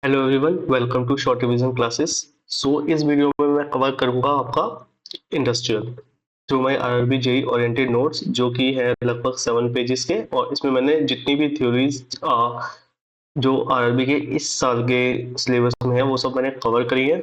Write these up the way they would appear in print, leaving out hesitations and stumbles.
Hello everyone, welcome to short revision classes. इस video में मैं कवर करूंगा आपका industrial through my RRB JE oriented notes, जो कि है लगभग 7 पेजेस के। और इसमें मैंने जितनी भी थ्योरीज जो आरआरबी के इस साल के सिलेबस में है वो सब मैंने कवर करी है।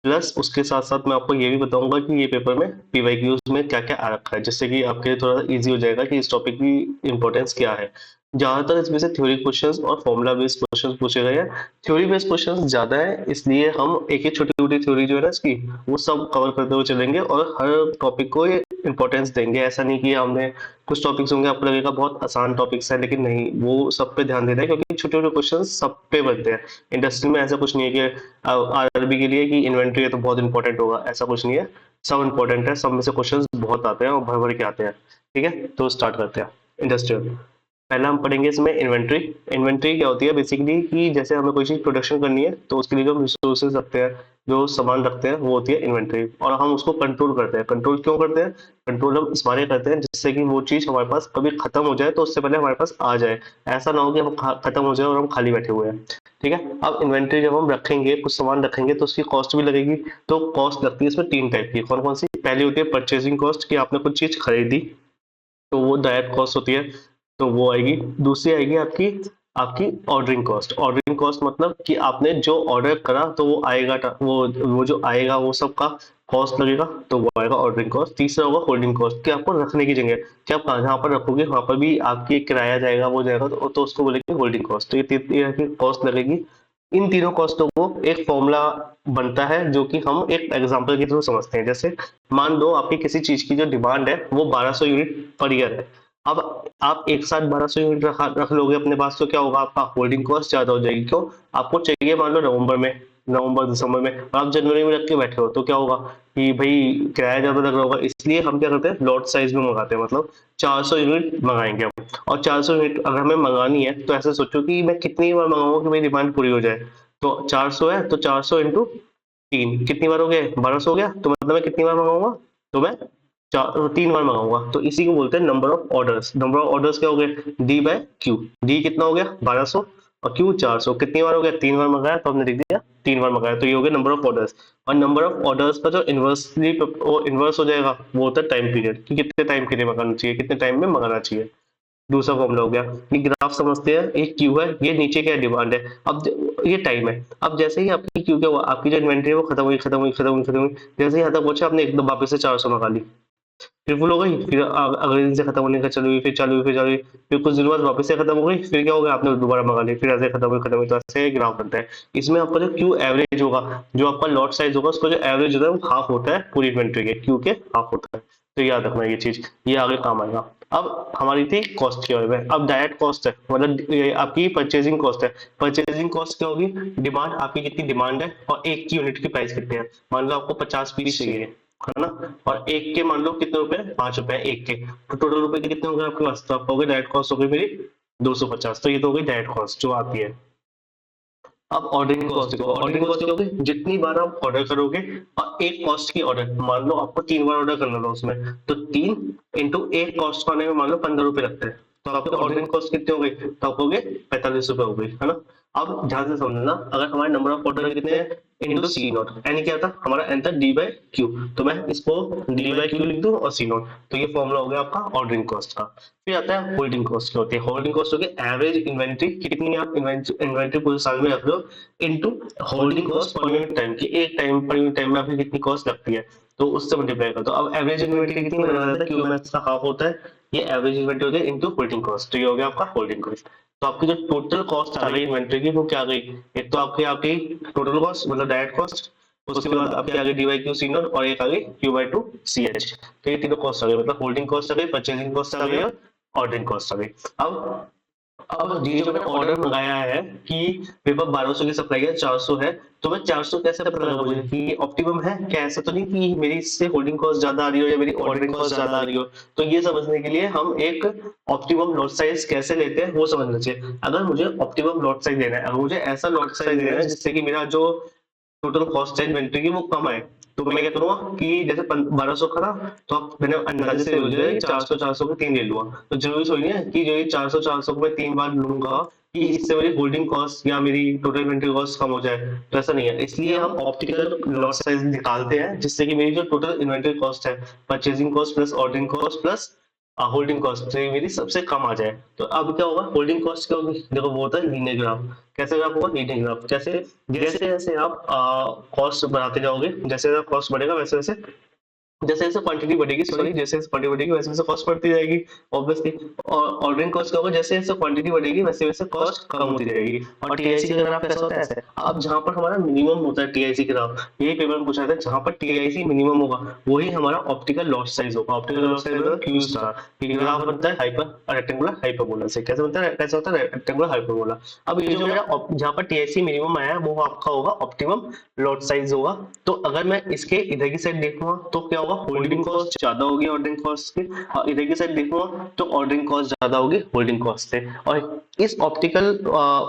प्लस उसके साथ साथ मैं आपको ये भी बताऊंगा कि ये पेपर में पीवाईक्यूज में क्या क्या आ रखा है, जिससे कि आपके लिए थोड़ा इजी हो जाएगा कि इस टॉपिक की इंपॉर्टेंस क्या है। ज्यादातर इसमें से थ्योरी क्वेश्चंस और फॉर्मूला बेस्ड क्वेश्चंस पूछे गए हैं। थ्योरी बेस्ड क्वेश्चंस ज्यादा है, इसलिए हम एक एक छोटी छोटी थ्योरी जो है ना इसकी, वो सब कवर करते हुए चलेंगे और हर टॉपिक को इंपॉर्टेंस देंगे। ऐसा नहीं कि हमने कुछ टॉपिक्स होंगे आपको लगेगा बहुत आसान टॉपिक्स है, लेकिन नहीं, वो सब पे ध्यान देना है क्योंकि छोटे छोटे क्वेश्चन सब पे बनते हैं। इंडस्ट्री में ऐसा कुछ नहीं है कि आरआरबी के लिए कि इन्वेंट्री है तो बहुत इंपॉर्टेंट होगा, ऐसा कुछ नहीं है। सब इंपॉर्टेंट है, सब में से क्वेश्चन बहुत आते हैं और भर भर के आते हैं। ठीक है, तो स्टार्ट करते हैं इंडस्ट्रियल। पहला हम पढ़ेंगे इसमें इन्वेंट्री। इन्वेंट्री क्या होती है बेसिकली कि जैसे हमें कोई चीज प्रोडक्शन करनी है तो उसके लिए जो रिसोर्सेज रखते हैं, जो सामान रखते हैं, वो होती है इन्वेंट्री। और हम उसको कंट्रोल करते हैं। कंट्रोल क्यों करते हैं? कंट्रोल हम इस बारे करते हैं जिससे कि वो चीज हमारे पास कभी खत्म हो जाए तो उससे पहले हमारे पास आ जाए। ऐसा ना हो कि हम खत्म हो जाए और हम खाली बैठे हुए हैं। ठीक है, अब इन्वेंट्री जब हम रखेंगे, कुछ सामान रखेंगे, तो उसकी कॉस्ट भी लगेगी। तो कॉस्ट लगती है इसमें 3 टाइप की। कौन कौन सी? पहली होती है परचेसिंग कॉस्ट, कि आपने कुछ चीज खरीदी तो वो डायरेक्ट कॉस्ट होती है, तो वो आएगी। दूसरी आएगी आपकी आपकी ऑर्डरिंग कॉस्ट। ऑर्डरिंग कॉस्ट मतलब कि आपने जो ऑर्डर करा तो वो आएगा, वो जो आएगा वो सब का कॉस्ट लगेगा, तो वो आएगा ऑर्डरिंग कॉस्ट। तीसरा होगा होल्डिंग कॉस्ट, कि आपको रखने की जगह, कि आप जहाँ पर रखोगे वहां पर भी आपकी एक किराया जाएगा, वो जाएगा, तो उसको बोलेंगे होल्डिंग कॉस्ट। तो ये तीन तरह की कॉस्ट लगेगी। इन तीनों कॉस्टों को एक फॉर्मूला बनता है जो कि हम एक एग्जांपल के थ्रू समझते हैं। जैसे मान लो आपकी किसी चीज की जो डिमांड है वो 1200 यूनिट पर ईयर है। अब आप एक साथ 1200 यूनिट रख लोगे अपने पास, तो क्या होगा? आपका होल्डिंग कॉस्ट ज्यादा हो जाएगी। क्यों? आपको चाहिए मान लो नवंबर में, नवंबर दिसंबर में, और आप जनवरी में रख के बैठे हो, तो क्या होगा कि भाई किराया ज्यादा लग रहा होगा। इसलिए हम क्या करते हैं, लॉट साइज में मंगाते हैं। मतलब 400 यूनिट मंगाएंगे हम, और 400 यूनिट अगर हमें मंगानी है तो ऐसे सोचो कि मैं कितनी बार मंगाऊंगा कि मेरी डिमांड पूरी हो जाए। तो 400 है तो 400 इंटू 3 कितनी बार हो गए? 1200 हो गया। तो मतलब मैं कितनी बार मंगाऊंगा? तो मैं 3 बार मंगाऊंगा। तो इसी को बोलते हैं number of orders. Number of orders क्या हो गए? D bye Q. डी कितना हो गया? 1200, और क्यू 400। कितनी बार हो गया? 3 बार मंगाया, तो हमने लिख दिया 3 बार मंगाया, तो ये हो गया नंबर ऑफ ऑर्डर्स। और नंबर ऑफ ऑर्डर्स का जो इनवर्सली वो इनवर्स हो जाएगा, वो होता है टाइम पीरियड, कि कितने टाइम के लिए मंगाना चाहिए, कितने टाइम में मंगाना चाहिए। दूसरा फॉर्मूला हो गया। ये ग्राफ समझते हैं, एक क्यू है, ये नीचे क्या डिमांड है, अब ये टाइम है। अब जैसे ही आपकी क्यू क्या हुआ, आपकी जो इन्वेंट्री है वो खत्म हुई, खत्म हुई, खत्म हुई, खत्म हुई। जैसे ही यहाँ तक पहुंचा, आपने एकदम वापस से 400 मंगा ली, फिर फुल हो गई, फिर अगले दिन से खत्म होने का चालू हुई, फिर चालू हुई, फिर चालू हुई, फिर कुछ दिन बाद वापस से खत्म हो गई, फिर क्या हो गया, आपने दोबारा मंगा ली, फिर ऐसे खत्म हुई, खत्म हुई। तो ऐसे ग्राफ बनता है। इसमें आपका जो क्यू एवरेज होगा, जो आपका लॉट साइज होगा, उसका जो एवरेज होता है वो हाफ होता है पूरी इन्वेंट्री के, क्यू के हाफ होता है। तो याद रखना ये चीज, ये आगे काम आएगा। अब हमारी थी कॉस्ट के बारे में। अब डायरेक्ट कॉस्ट है, मतलब ये आपकी परचेजिंग कॉस्ट है। परचेजिंग कॉस्ट क्या होगी? डिमांड, आपकी कितनी डिमांड है और एक की यूनिट की प्राइस कितनी है। मान लो आपको 50 पीस चाहिए, है ना, और एक के मान लो कितने रुपए? 5 रुपए एक के। तो टोटल रुपए के कितने हो गए आपके पास? तो आपको हो गई डायरेक्ट कॉस्ट हो गई मेरी 250। तो ये तो हो गई डायरेक्ट कॉस्ट जो आती है। अब ऑर्डरिंग कॉस्ट देखो। ऑर्डरिंग कॉस्ट क्या होगी? जितनी बार आप ऑर्डर करोगे, और एक कॉस्ट की ऑर्डर, मान लो आपको 3 बार ऑर्डर करना था उसमें, तो 3 इंटू 1 कॉस्ट आने में मान लो 15 रुपए लगते हैं, तो आपकी ऑर्डरिंग कॉस्ट कितनी हो गई? तो आपको हो गए 45 रुपए हो गई, है ना। अब ध्यान से समझना, अगर हमारे नंबर ऑफ ऑर्डर कितने हैं इंटू सी नॉट, यानी क्या था हमारा? एन था डी बाई क्यू, तो मैं इसको डी बाई क्यू लिख दूं और सी नॉट, तो ये फॉर्मूला हो गया आपका ऑर्डरिंग कॉस्ट का। फिर आता है होल्डिंग कॉस्ट। क्या होती है होल्डिंग कॉस्ट? होगी एवरेज इन्वेंट्री, कितनी आप इन्वेंट्री पूरे साल में रख रहे हो, into holding cost per unit time, की एक टाइम पर यूनिट टाइम में आपकी कितनी कॉस्ट लगती है, तो उससे मल्टीप्लाई कर दो। अब एवरेज इन्वेंट्री कितनी बना देता है? क्यू मैक्स का हाफ होता है, ये एवरेज इन्वेंट्री होती है इनटू होल्डिंग कॉस्ट, तो ये हो गया आपका होल्डिंग कॉस्ट। तो आपकी जो टोटल कॉस्ट आ गई इन्वेंट्री की, वो क्या आ गई? एक तो आपकी आपकी टोटल कॉस्ट मतलब डायरेक्ट कॉस्ट, उसके बाद आपकी आ गई D by Q C naught, और एक आ गई Q by two C H. तो ये तीनों कॉस्ट आ गई, मतलब होल्डिंग कॉस्ट आ गई, परचेजिंग कॉस्ट आ गई और ऑर्डरिंग कॉस्ट आ गई। अब ये जो मैंने ऑर्डर मंगाया है कि मेरे पास 1200 की सप्लाई है, 400 है, तो मैं 400 कैसे पता लगा मुझे कि ऑप्टिमम है क्या? ऐसा तो नहीं कि मेरी इससे होल्डिंग कॉस्ट ज्यादा आ रही हो या मेरी ऑर्डरिंग कॉस्ट ज्यादा आ रही हो। तो ये समझने के लिए हम एक ऑप्टिमम लॉट साइज कैसे लेते हैं वो समझना चाहिए। अगर मुझे ऑप्टिमम लॉट साइज लेना है, अगर मुझे ऐसा लॉट साइज लेना है जिससे कि मेरा जो टोटल कॉस्ट है इन्वेंट्री की वो कम आए, तो मैं क्या करूंगा कि जैसे 1200 का था, तो आप मैंने अंदाजे से बोल दिया 400 के 3 ले लूंगा, तो जरूरी थोड़ी नहीं है कि जो ये 400 को मैं 3 बार लूंगा कि इससे मेरी होल्डिंग कॉस्ट या मेरी टोटल इन्वेंटरी कॉस्ट कम हो जाए, तो ऐसा नहीं है। इसलिए हम ऑप्टिकल लॉट साइज निकालते हैं, जिससे कि मेरी जो टोटल इन्वेंटरी कॉस्ट है, purchasing cost plus ordering cost plus holding cost से मेरी सबसे कम आ जाए। तो अब क्या होगा, होल्डिंग कॉस्ट क्या होगी, देखो वो होता है लीनियर ग्राफ। कैसे ग्राफ होगा, लीनियर ग्राफ। जैसे जैसे जैसे आप कॉस्ट बढ़ाते जाओगे, जैसे कॉस्ट बढ़ेगा वैसे वैसे जैसे जैसे क्वांटिटी बढ़ेगी, सॉरी जैसे जैसे क्वांटिटी बढ़ेगी वैसे वैसे कॉस्ट बढ़ती जाएगी ऑब्वियसली। और ऑर्डरिंग कॉस्ट क्या होगा, जैसे जैसे क्वांटिटी बढ़ेगी वैसे वैसे कॉस्ट कम होती जाएगी। और टीआईसी का ग्राफ कैसा होता है, ऐसे अब जहां पर हमारा मिनिमम होता है टीआईसी ग्राफ, यही पेपर में पूछा था, जहां पर टीआईसी मिनिमम होगा वही हमारा ऑप्टिकल लॉट साइज होगा। ऑप्टिकल लॉट साइज होगा क्यू स्टार। ये ग्राफ बनता है हाइपर रेक्टेंगुलर हाइपरबोला से। कैसे बनता है, कैसे होता है रेक्टेंगुलर हाइपरबोला। अब ये जो मेरा जहां पर टीआईसी मिनिमम आया है वो आपका होगा ऑप्टिमम लॉट साइज होगा। तो अगर मैं इसके इधर की साइड देखूंगा तो क्या होगा, होल्डिंग कॉस्ट ज्यादा होगी ऑर्डरिंग कॉस्ट के, और इधर की साइड देखूंगा तो ऑर्डरिंग कॉस्ट ज्यादा होगी होल्डिंग कॉस्ट से। और इस ऑप्टिकल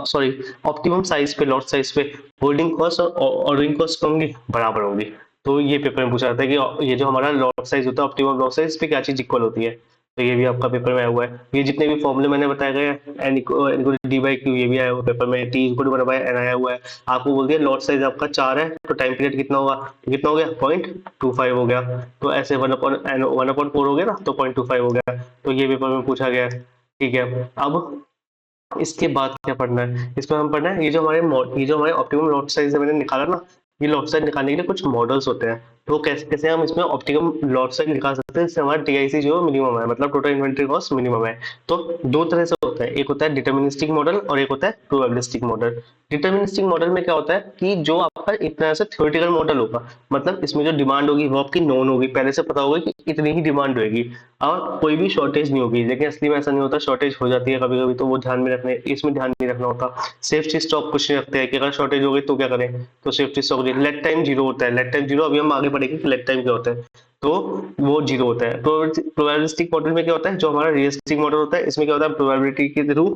सॉरी ऑप्टिमम साइज पे, लॉट साइज पे होल्डिंग कॉस्ट और ऑर्डरिंग कॉस्ट क्या होंगी, बराबर होंगी। तो ये पेपर में पूछा जाता है कि ये जो हमारा लॉट साइज होता है, ऑप्टिमम लॉट साइज पे क्या चीज इक्वल होती है। तो ये भी आपका पेपर में आया हुआ है। ये जितने भी फॉर्मूले मैंने बताए गए हैं, N equal D by Q, ये भी आया हुआ है पेपर में। T equal one by N आया हुआ है। आपको बोल दिया लॉट साइज आपका 4 है, तो टाइम पीरियड कितना होगा, कितना हो गया, 0.25 हो गया। तो ऐसे 1/4 हो गया ना, तो 0.25 हो गया। तो ये पेपर में पूछा गया है। ठीक है, अब इसके बाद क्या पढ़ना है, इसमें हम पढ़ना है ये जो हमारे ऑप्टिमम लॉट साइज है मैंने निकाला ना, ये लॉट साइज निकालने के लिए कुछ मॉडल्स होते हैं। तो कैसे कैसे हम इसमें ऑप्टिमम लॉट साइज निकाल सकते हैं, इससे हमारा टीआईसी जो मिनिमम है, मतलब टोटल इन्वेंटरी कॉस्ट मिनिमम है। तो दो तरह से होता है, एक होता है डिटर्मिनिस्टिक मॉडल और एक होता है प्रोबेबिलिस्टिक मॉडल। डिटर्मिनिस्टिक मॉडल में क्या होता है कि जो आपका एक तरह से थ्योरेटिकल मॉडल होगा, मतलब इसमें जो डिमांड होगी वो आपकी नोन होगी, पहले से पता होगा कि इतनी ही डिमांड होगी और कोई भी शॉर्टेज नहीं होगी। लेकिन असली में ऐसा नहीं होता, शॉर्टेज हो जाती है कभी कभी, तो वो ध्यान में रखने, इसमें ध्यान नहीं रखना होता। सेफ्टी स्टॉक कुछ नहीं रखते हैं कि अगर शॉर्टेज हो गई तो क्या करें, तो safety stock lead time zero होता है। लेट टाइम जीरो, अभी हम आगे पढ़ेंगे कि लेट टाइम क्या होता है, तो वो जीरो होता है। प्रोबेबिलिस्टिक मॉडल में क्या होता है, जो हमारा रियलिस्टिक मॉडल होता है, इसमें क्या होता है, प्रोबेबिलिटी के थ्रू,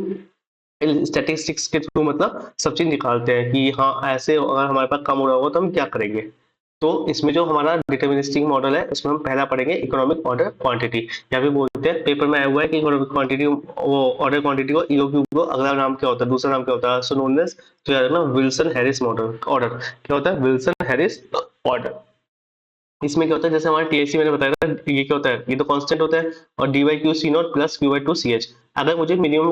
स्टैटिस्टिक्स के थ्रू मतलब सब चीज निकालते हैं कि हाँ ऐसे अगर हमारे पास कम हो रहा होगा तो हम क्या करेंगे। तो इसमें जो हमारा डिटर्मिनिस्टिक मॉडल है उसमें हम पहला पढ़ेंगे इकोनॉमिक ऑर्डर क्वांटिटी, या फिर बोलते हैं पेपर में आया हुआ है कि इकोनॉमिक क्वांटिटी, वो ऑर्डर क्वांटिटी को ईओक्यू को अगला नाम क्या होता है, दूसरा नाम क्या होता है, सो नोन एज, तो याद रखना विल्सन हैरिस मॉडल ऑर्डर। क्या होता है, विल्सन हैरिस ऑर्डर। इसमें क्या होता है, जैसे हमारे टीएससी मैंने बताया था, ये क्या होता है, ये तो कांस्टेंट होता है, और D by Q C naught plus Q by two C H. अगर मुझे मिनिमम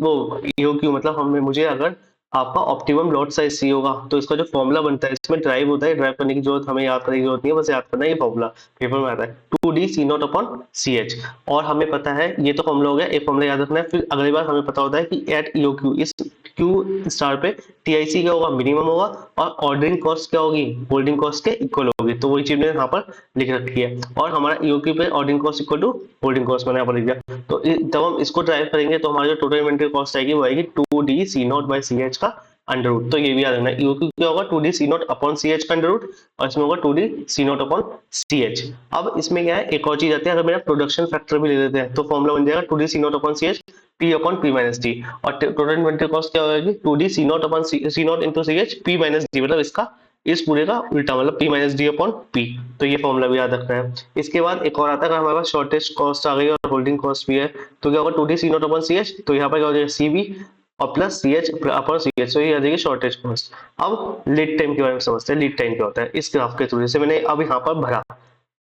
वो ईओ क्यू मतलब हमें मुझे अगर आपका ऑप्टिमम लॉट साइज सी होगा, तो इसका जो फॉर्मूला बनता है, इसमें ड्राइव होता है, ड्राइव करने की जरूरत हमें याद करने की जरूरत नहीं है, बस याद करना है ये फॉर्मूला पेपर में आता है, 2d C naught upon C H. और हमें पता है ये तो फॉर्मूला हो गया, एक फॉर्मूला याद रखना है। फिर अगली बार हमें पता होता है कि एट ईओ क्यू, इस क्यू स्टार पे टीआईसी क्या होगा, मिनिमम होगा, और ऑर्डरिंग कॉस्ट क्या होगी, होल्डिंग कॉस्ट के इक्वल होगी। तो वही चीज मैंने यहाँ पर लिख रखी है। और हमारा ईओक्यू पे ordering cost equal to holding cost मैंने यहाँ पर लिख दिया। तो जब हम इसको ड्राइव करेंगे तो हमारी जो टोटल इन्वेंटरी कॉस्ट आएगी वो आएगी 2d C naught by C H का अंडर रूट। तो ये भी याद रखना है, ईओक्यू क्या होगा, 2d C naught upon C H का अंडर रूट, और इसमें होगा 2d C naught upon C H. अब इसमें क्या है, एक और चीज आती है, अगर मेरा प्रोडक्शन फैक्टर भी ले लेते हैं तो फॉर्मूला बन जाएगा 2d C naught upon C H P upon P minus D. और टोटल इन्वेंटरी कॉस्ट क्या होगी, 2d C naught upon C naught into C H P minus D, मतलब इसका इस पूरे का उल्टा, मतलब P minus D upon P. तो ये फॉर्मूला भी याद रखना है। इसके बाद एक और आता है, अगर हमारे पास शॉर्टेज कॉस्ट आ गई और होल्डिंग कॉस्ट भी है, तो क्या होगा, 2d C naught upon C H, तो यहाँ पर क्या हो जाएगा, सी बी और plus C H upon C H, तो ये आ जाएगी शॉर्टेज कॉस्ट। अब लीड टाइम के बारे में समझते हैं, लीड टाइम क्या होता है। इस ग्राफ के थ्रू जैसे मैंने अब यहाँ पर भरा,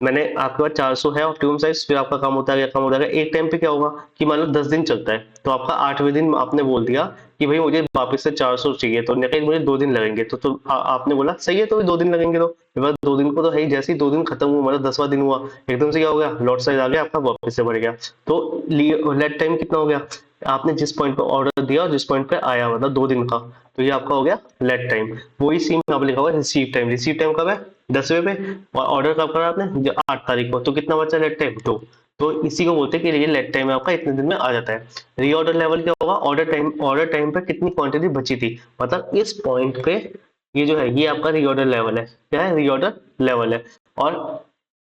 मैंने आपके पास 400 है ऑप्टिमम साइज, फिर आपका कम होता है, कम होता है, एक टाइम पे क्या होगा कि मान लो 10 दिन चलता है, तो आपका 8वें दिन आपने बोल दिया कि भाई मुझे वापस से 400 चाहिए, तो लेकिन मुझे 2 दिन लगेंगे, तो आपने बोला सही है, तो 2 दिन लगेंगे, तो बस 2 दिन को तो है ही। जैसे ही 2 दिन खत्म हुआ, मतलब 10वां दिन हुआ, एकदम से क्या हो गया, लॉट साइज आ गया आपका, वापस से बढ़ गया। तो लेट टाइम कितना हो गया, आपने जिस पॉइंट पे ऑर्डर दिया और जिस पॉइंट पे आया, मतलब 2 दिन का, तो ये आपका हो गया लेट टाइम। वही सीन यहाँ पे लिखा हुआ है रिसीव टाइम। रिसीव टाइम कब है, 10वें पे, और ऑर्डर कब करा आपने, 8 तारीख को, तो कितना बचा लेट टाइम, 2। तो इसी को बोलते हैं कि ये लेट टाइम आपका इतने दिन में आ जाता है। रीऑर्डर लेवल क्या होगा, ऑर्डर टाइम पे कितनी क्वांटिटी बची थी, मतलब इस पॉइंट पे ये जो है, ये आपका रीऑर्डर लेवल है। क्या है, रीऑर्डर लेवल है। और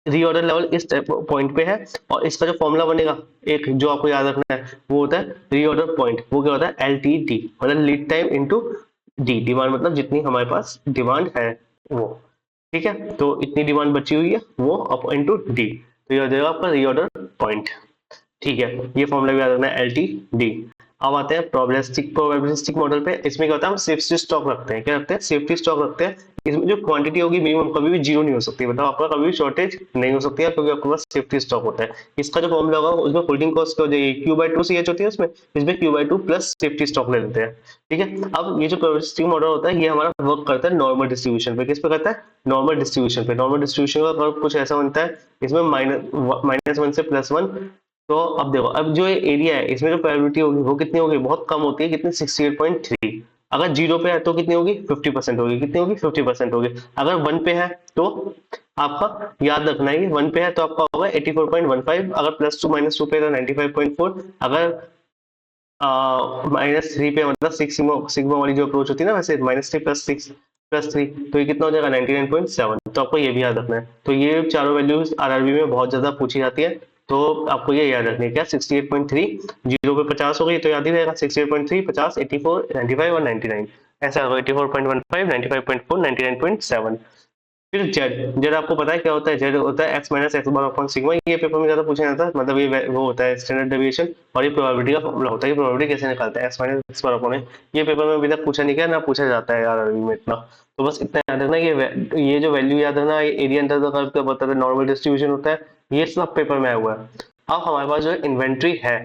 रीऑर्डर लेवल इस पॉइंट पे है, और इसका जो फॉर्मूला बनेगा एक जो आपको याद रखना है, वो होता है रीऑर्डर पॉइंट, वो क्या होता है, LTD, मतलब lead time into D, demand मतलब जितनी हमारे पास डिमांड है वो। ठीक है, तो इतनी डिमांड बची हुई है वो अप इनटू डी, तो ये हो जाएगा आपका रीऑर्डर पॉइंट। ठीक है, ये फॉर्मूला भी याद रखना है, एल टी डी। अब आते हैं प्रोबेबिलिस्टिक मॉडल पे। इसमें क्या होता है, हम सेफ्टी स्टॉक रखते हैं। क्या रखते हैं? सेफ्टी स्टॉक रखते हैं। इसमें जो क्वांटिटी होगी मिनिमम कभी भी जीरो नहीं हो सकती, मतलब आपका कभी भी शॉर्टेज नहीं हो सकती है, क्योंकि आपके पास सेफ्टी स्टॉक होता है। इसका जो फॉर्मूला होगा उसमें होल्डिंग कॉस्ट क्या हो जाएगी, Q by two C H होती है उसमें, इसमें Q by two plus safety stock ले लेते हैं। ठीक है, अब ये जो प्रोबेबिलिस्टिक मॉडल होता है ये हमारा वर्क करता है नॉर्मल डिस्ट्रीब्यूशन पे। किस पे करता है? नॉर्मल डिस्ट्रीब्यूशन पे। नॉर्मल डिस्ट्रीब्यूशन का कर्व कुछ ऐसा बनता है, इसमें माइनस वन से प्लस वन। तो अब देखो, अब जो ये एरिया है इसमें जो प्रोबेबिलिटी होगी वो कितनी होगी, बहुत कम होती है। कितनी? 68.3। अगर जीरो पे है तो कितनी होगी? 50% होगी। कितनी होगी? 50% होगी। अगर वन पे है तो आपका याद रखना है, वन पे है तो आपका होगा 84.15। अगर प्लस टू माइनस टू पे है तो 95.4। अगर माइनस थ्री पे, मतलब सिक्स सिग्मा वाली जो अप्रोच होती है ना, वैसे माइनस थ्री प्लस थ्री, तो ये कितना हो जाएगा? 99.7। तो आपको ये भी याद रखना है। तो ये चारों वैल्यूज आरआरबी में बहुत ज्यादा पूछी जाती है, तो आपको ये याद रखनी है। क्या? 68.3, जीरो पे 50 हो गई तो याद ही रहेगा, 68.3, 50, 84, 95 और 99। ऐसा होगा 84.15, 95.4, 99.7। फिर जेड। जेड आपको पता है क्या होता है? जेड होता है x minus x bar upon sigma. ये पेपर में ज्यादा पूछा जाता है, मतलब ये वो होता है स्टैंडर्ड डेविएशन, और ये प्रोबेबिलिटी का फॉर्मूला होता है। ये प्रोबेबिलिटी कैसे निकालते हैं? X minus x bar upon है। ये पेपर में अभी तक पूछा नहीं गया, ना पूछा जाता है यार अरबी में इतना। तो बस इतना याद रखना, ये जो वैल्यू याद रखना, ये एरिया अंडर द कर्व का बताता है, नॉर्मल डिस्ट्रीब्यूशन होता है। ये सब पेपर में आया हुआ है। अब हमारे पास जो इन्वेंट्री है,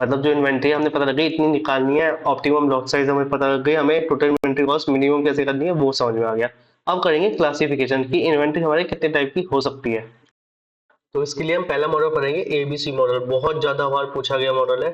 मतलब जो इन्वेंट्री हमने पता लगी इतनी निकालनी है, ऑप्टिमम लॉट साइज हमें पता लग गई, हमें टोटल इन्वेंट्री कॉस्ट मिनिमम कैसे करनी है वो समझ में आ गया। अब करेंगे क्लासिफिकेशन की इन्वेंट्री हमारे कितने टाइप की हो सकती है। तो इसके लिए हम पहला मॉडल पढ़ेंगे एबीसी मॉडल। बहुत ज्यादा बार पूछा गया मॉडल है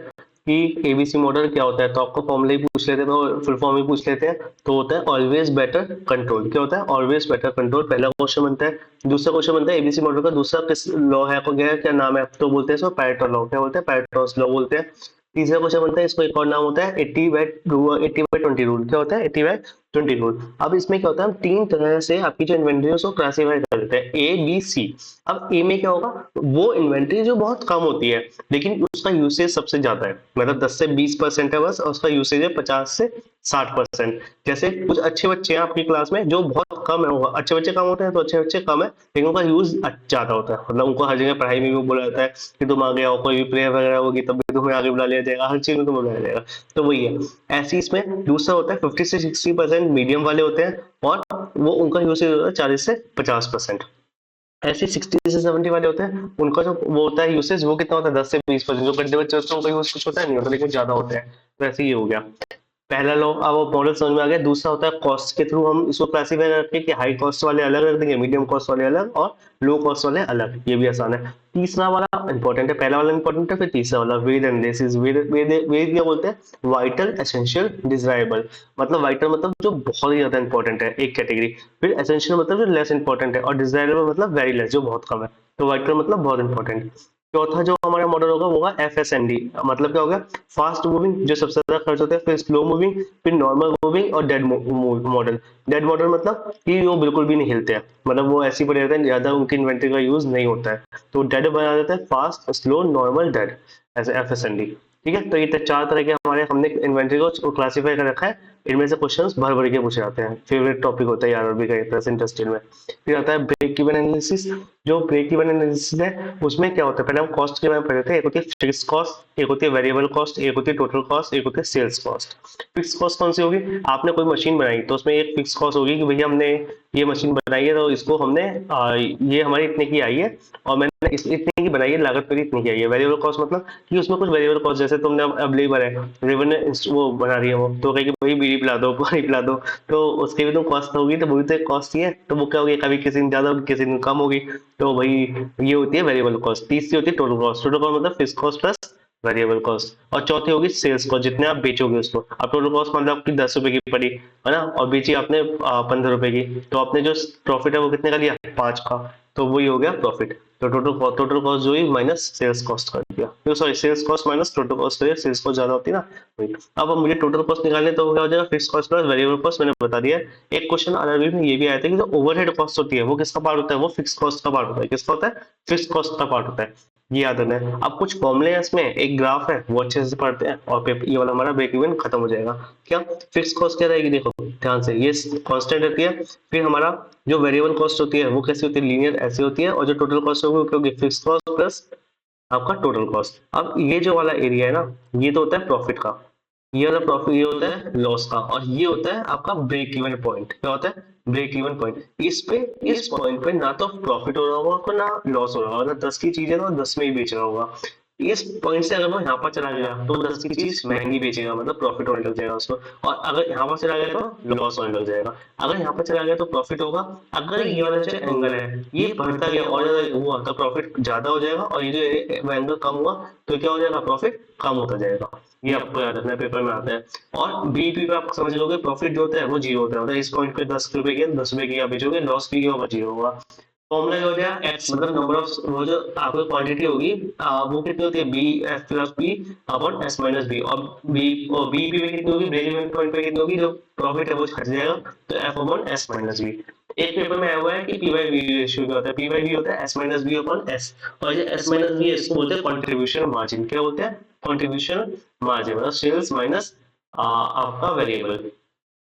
कि एबीसी मॉडल क्या होता है, तो आपको फॉर्मूला ही पूछ लेते हैं, तो फुल फॉर्म ही पूछ लेते हैं। तो होता है ऑलवेज बेटर कंट्रोल। क्या होता है? ऑलवेज बेटर कंट्रोल, पहला क्वेश्चन बनता है। दूसरा क्वेश्चन बनता है एबीसी मॉडल का दूसरा किस लॉ है, आपको क्या नाम है, तो बोलते हैं इसको पैरेटो लॉ। क्या बोलते हैं? पैरेटोस लॉ बोलते हैं। तीसरा क्वेश्चन बनता है, इसको एक और नाम होता है 80/20 रूल। क्या होता है? 80/20 रूल। अब इसमें क्या होता है, हम तीन तरह से आपकी जो इन्वेंट्री है उसको क्लासीफाई कर देते हैं, ए बी सी। अब ए में क्या होगा, वो इन्वेंट्री जो बहुत कम होती है लेकिन उसका यूसेज सबसे ज्यादा है, मतलब 10 से 20% है बस, और उसका यूसेज है 50 से 60%। जैसे कुछ अच्छे बच्चे हैं आपकी क्लास में जो बहुत कम है, वो अच्छे बच्चे कम होते हैं तो अच्छे बच्चे कम है, लेकिन उनका यूज ज्यादा होता है। मतलब उनको हर जगह पढ़ाई में भी बोला जाता है कि तुम आगे आओ, कोई भी प्रेयर वगैरह होगी तब भी तुम्हें आगे बुला लिया जाएगा, हर चीज में तुम्हें बुलाया जाएगा। तो वही है। ऐसे इसमें दूसरा होता है 50 से 60% मीडियम वाले होते हैं, और वो उनका यूसेज होता है 40 से 50%। ऐसे 60 से 70 वाले होते हैं, उनका जो वो होता है यूसेज वो कितना होता है? 10 से 20%। जो गड्ढे बच्चे होते हैं उनका यूज कुछ होता है नहीं होता, लेकिन ज्यादा होता है। तो ऐसे ही हो गया पहला लॉ। अब वो मॉडल समझ में आ गया। दूसरा होता है कॉस्ट के थ्रू हम इसको क्लासीफाई करते हैं कि हाई कॉस्ट वाले अलग रख देंगे, मीडियम कॉस्ट वाले अलग, और लो कॉस्ट वाले अलग। ये भी आसान है। तीसरा वाला इंपॉर्टेंट है, पहला वाला इंपॉर्टेंट है, फिर तीसरा वाला वेद एनालिसिस। वेद वेद वेद क्या बोलते हैं? Vital, essential, desirable. मतलब वाइटल मतलब जो बहुत ही ज्यादा इंपॉर्टेंट है, एक कैटेगरी। फिर एसेंशियल मतलब जो लेस इंपॉर्टेंट है, और डिजायरेबल मतलब वेरी लेस, जो बहुत कम है। तो वाइटल मतलब बहुत इंपॉर्टेंट। चौथा जो हमारा मॉडल होगा वो होगा एफएसएनडी। मतलब क्या होगा? फास्ट मूविंग, जो सबसे ज्यादा खर्च होता है, फिर स्लो मूविंग, फिर नॉर्मल मूविंग, और डेड मॉडल। डेड मॉडल मतलब कि वो बिल्कुल भी नहीं हिलते हैं, मतलब वो ऐसे ही पड़े रहते हैं, ज्यादा उनकी इन्वेंट्री का यूज नहीं होता है। तो डेड बना देता है, फास्ट, स्लो, नॉर्मल, डेड, ऐसे एफएसएनडी। ठीक है, तो ये चार तरह के हमारे हमने इन्वेंट्री को क्लासीफाई कर रखा है। इनमें से क्वेश्चंस भर भर के पूछे जाते हैं, फेवरेट टॉपिक होता है आरआरबी का प्रेजेंट टेस्ट में। फिर आता है ब्रेक इवन एनालिसिस। जो ब्रेक इवन एनालिसिस है उसमें क्या होता है, पहले हम कॉस्ट के बारे में पढ़ रहे थे। एक होती है फिक्स कॉस्ट, एक होती है वेरिएबल कॉस्ट, एक होती है टोटल कॉस्ट, एक होती है सेल्स कॉस्ट। फिक्स कॉस्ट कौन सी होगी? आपने कोई मशीन बनाई तो उसमें एक फिक्स कॉस्ट होगी कि भैया हमने ये मशीन बनाई है, तो इसको हमने ये हमारी इतने की आई है, और मैंने इतने की बनाई है, लागत मेरी इतनी की आई है। वेरिएबल कॉस्ट मतलब कि उसमें कुछ वेरिएबल कॉस्ट, जैसे तुमने अब लेबर है, लेबर ने वो बना रही है, वो तो कहेगी भाई बीड़ी पिला दो, पानी पिला दो, तो उसके भी तो कॉस्ट होगी, तो वो भी तो एक कॉस्ट ही है। तो वो क्या होगी, कभी किसी दिन ज्यादा किसी दिन कम होगी। तो भाई ये होती है वेरिएबल कॉस्ट। तीसरी होती है टोटल कॉस्ट। टोटल कॉस्ट मतलब fix cost plus variable cost. और चौथी होगी सेल्स कॉस्ट, जितने आप बेचोगे उसको। अब टोटल कॉस्ट मतलब आपकी 10 रुपए की पड़ी है ना, और बेची आपने 15 रुपए की, तो आपने जो प्रॉफिट है वो कितने का लिया? 5 का। तो वही हो गया प्रॉफिट। तो टोटल कॉस्ट जो ही माइनस सेल्स कॉस्ट कर दिया, तो sorry sales cost minus total cost करिए, सेल्स कॉस्ट ज्यादा होती है ना वही। अब मुझे टोटल कॉस्ट निकालने, तो क्या हो जाएगा? Fix cost plus variable cost, मैंने बता दिया। एक क्वेश्चन आरआरबी में ये भी आया था कि जो ओवरहेड कॉस्ट होती है वो किसका पार्ट होता है? वो फिक्स कॉस्ट का पार्ट होता है। किसका होता है? फिक्स कॉस्ट का पार्ट होता है। ये याद रखना है। अब कुछ फॉर्मूले हैं इसमें, एक ग्राफ है वो अच्छे से पढ़ते हैं और पेपर ये वाला हमारा ब्रेक इवन खत्म हो जाएगा। क्या फिक्स कॉस्ट क्या रहेगी, देखो ध्यान से, ये कांस्टेंट रहती है। फिर हमारा जो वेरिएबल कॉस्ट होती है वो कैसी होती है, लीनियर ऐसी होती है। और जो टोटल कॉस्ट होगी वो क्या होगी, फिक्स कॉस्ट प्लस आपका टोटल कॉस्ट। अब ये जो वाला एरिया है ना, ये तो होता है प्रॉफिट का, ये वाला प्रॉफिट ये होता है लॉस का, और ये होता है आपका ब्रेक इवन पॉइंट। क्या होता है, ब्रेक इवन पॉइंट। इस पॉइंट पे ना तो प्रॉफिट हो रहा होगा ना लॉस हो रहा होगा, ना 10 की चीज है तो 10 में ही बेच रहा होगा। इस पॉइंट से अगर वो यहाँ पर चला गया तो 10 की चीज महंगी बेचेगा, मतलब प्रॉफिट होने लग जाएगा उसको। और अगर यहाँ पर चला गया तो लॉस होने लग जाएगा। अगर यहाँ पर चला गया तो प्रॉफिट होगा। अगर ये वाला जो एंगल है ये बढ़ता गया और ज्यादा हुआ तो प्रॉफिट ज्यादा हो जाएगा, और ये जो एंगल कम हुआ तो क्या हो जाएगा, प्रॉफिट कम होता जाएगा। ये आपको याद रखना है, पेपर में आता है। और बीईपी पे आप समझ लोगे प्रॉफिट जो होता है वो जीरो होता है, मतलब इस पॉइंट पे 10 रुपए की 10 रुपए की आप बेचोगे, लॉस भी होगा, जीरो होगा। फॉर्मूला हो गया एक्स, मतलब नंबर ऑफ वो जो आपकी क्वांटिटी होगी वो कितनी होती है, B F plus B upon S minus B. और बी पे कितनी होगी, ब्रेक इवन पॉइंट पे कितनी होगी, जो प्रॉफिट है वो हट जाएगा, तो F upon S minus B. एक पेपर में आया हुआ है कि पी बाई वी रेशियो क्या होता है, पी बाई वी होता है S minus B upon S. और ये एस माइनस बी इसको बोलते हैं कंट्रीब्यूशन मार्जिन। क्या बोलते हैं, कंट्रीब्यूशन मार्जिन, मतलब सेल्स माइनस आपका वेरिएबल।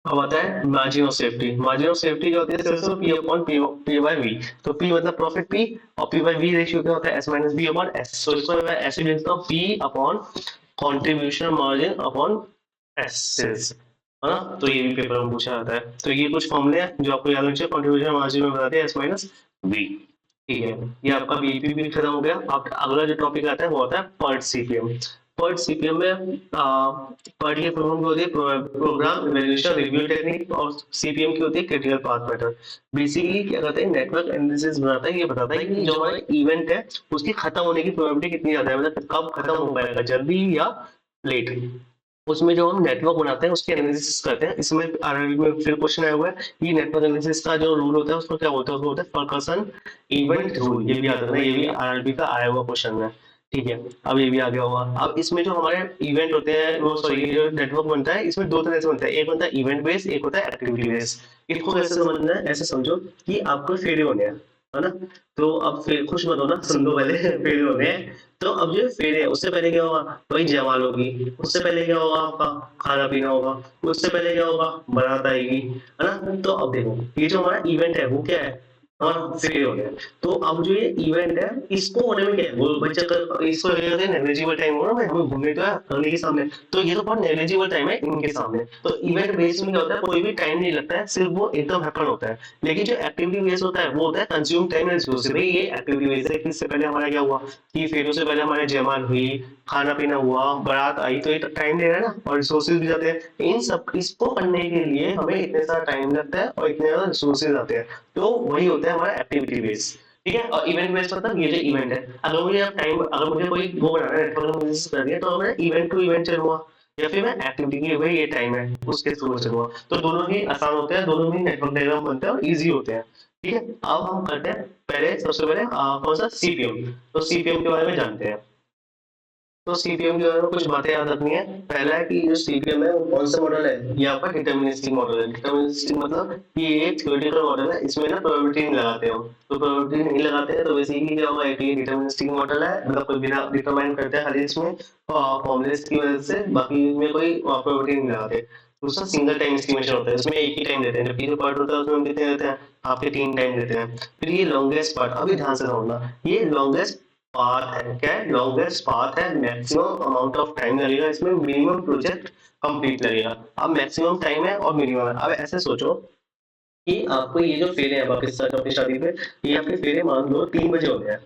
अब आता है margin of safety. Margin of safety क्या होती है, sales P upon P by V. तो पी मतलब प्रॉफिट पी, और पी बाय वी रेशियो क्या होता है, S minus B upon S. तो इसको मैं ऐसे भी लिखता हूँ, P upon contribution margin upon S sales, है ना। तो ये भी पेपर में पूछा जाता है। तो ये कुछ फॉर्मूले हैं जो आपको याद होने चाहिए, कंट्रीब्यूशन मार्जिन में बताते हैं एस माइनस बी। ठीक है, ये आपका बीईपी भी खत्म हो गया। अब अगला जो टॉपिक आता है वो आता है पर्ट सीपीएम। पर्ट सीपीएम में पर्ट की फुल फॉर्म होती है प्रोग्राम इवैल्यूएशन रिव्यू टेक्निक, और सीपीएम की होती है क्रिटिकल पाथ मेथड। बेसिकली क्या करते हैं, नेटवर्क एनालिसिस बनाता है, ये बताता है कि जो हमारा इवेंट है उसकी खत्म होने की प्रोबेबिलिटी कितनी ज्यादा है, मतलब कब खत्म हो पाएगा, जल्दी या लेट। उसमें जो हम नेटवर्क बनाते हैं उसकी एनालिसिस करते हैं। इसमें आरआरबी में फिर क्वेश्चन आया हुआ है, ये नेटवर्क एनालिसिस का जो रूल होता है उसको क्या बोलते हैं, उसको बोलते हैं परकसन इवेंट रूल। ये भी याद रखना, ये भी आरआरबी का आया हुआ क्वेश्चन है। ठीक है, अब ये भी आ गया होगा। अब इसमें जो हमारे इवेंट होते हैं वो सॉरी ये जो नेटवर्क बनता है इसमें दो तरह से बनता है, एक बनता है इवेंट बेस्ड, एक होता है एक्टिविटी बेस्ड। इसको कैसे समझना है, ऐसे समझो कि आपको फेरे होने हैं, है ना। तो अब फिर खुश मत होना, सुन लो पहले फेरे होने हैं। तो अब जो फेरे है उससे पहले क्या होगा, वही जयमाल होगी। उससे पहले क्या होगा, आपका खाना पीना होगा। उससे पहले क्या होगा, बारात आएगी, है ना। तो अब देखो ये जो हमारा इवेंट है वो क्या है, और फेल हो गया। तो अब जो ये इवेंट है इसको होने में क्या है, वो बच्चा कर इसको कहते हैं नेग्लिजिबल टाइम हो ना, हमें घूमने का अगले के सामने। तो ये तो बहुत नेग्लिजिबल टाइम है इनके सामने। तो इवेंट बेस्ड में क्या होता है, कोई भी टाइम नहीं लगता है, सिर्फ वो एकदम हैपन होता है। लेकिन जो एक्टिविटी बेस्ड होता है वो होता है कंज्यूम टाइम एंड रिसोर्स। भाई ये एक्टिविटी बेस्ड है, इससे पहले हमारा क्या हुआ कि फेरों से पहले हमारे जयमाल हुई, खाना पीना हुआ, बारात आई, तो ये तो टाइम ले रहा है ना, और रिसोर्सेज भी जाते हैं। इन सब इसको करने के लिए हमें इतने सारा टाइम लगता है और इतने ज्यादा रिसोर्सेज आते हैं। तो वही होता है हमारा एक्टिविटी बेस। ठीक है, और इवेंट बेस मतलब ये जो इवेंट है, अगर मुझे अब टाइम, अगर मुझे कोई वो बनाना है नेटवर्क एनालिसिस करनी है, तो मैं इवेंट टू इवेंट चलूंगा, या फिर मैं एक्टिविटी की भाई ये टाइम है उसके थ्रू चलूंगा। तो दोनों ही आसान होते हैं, दोनों ही नेटवर्क डायग्राम बनते हैं और इजी होते हैं। ठीक है, अब हम करते हैं पहले, सबसे पहले कौन सा, सीपीएम। तो सीपीएम के बारे में जानते हैं। तो सीपीएम के बारे में कुछ बातें याद रखनी है। पहला है कि जो सीपीएम है वो कौन सा मॉडल है, ये आपका डिटरमिनिस्टिक मॉडल है। डिटरमिनिस्टिक मतलब कि ये एक थ्योरेटिकल मॉडल है, इसमें ना प्रोबेबिलिटी नहीं लगाते हम। तो प्रोबेबिलिटी नहीं लगाते हैं तो बेसिकली क्या होगा, एक ये डिटरमिनिस्टिक मॉडल है, मतलब कोई बिना डिटरमाइन करते हैं खाली इसमें फॉर्मूलेस की वजह से, बाकी इसमें कोई प्रोबेबिलिटी नहीं लगाते। दूसरा सिंगल टाइम एस्टिमेशन होता है, इसमें एक ही टाइम देते हैं, जबकि जो पार्ट होता है उसमें हम कितने देते हैं, आपके 3 टाइम देते हैं। फिर ये लॉन्गेस्ट पार्ट, अभी ध्यान से समझना, ये लॉन्गेस्ट पाथ है। क्या है, लॉन्गेस्ट पाथ है, मैक्सिमम अमाउंट ऑफ टाइम लगेगा इसमें, मिनिमम प्रोजेक्ट कंप्लीट लगेगा। अब मैक्सिमम टाइम है और मिनिमम है। अब ऐसे सोचो कि आपको ये जो फेरे हैं वापस सच अपनी शादी पे, ये आपके फेरे मान लो 3 बजे हो गए हैं।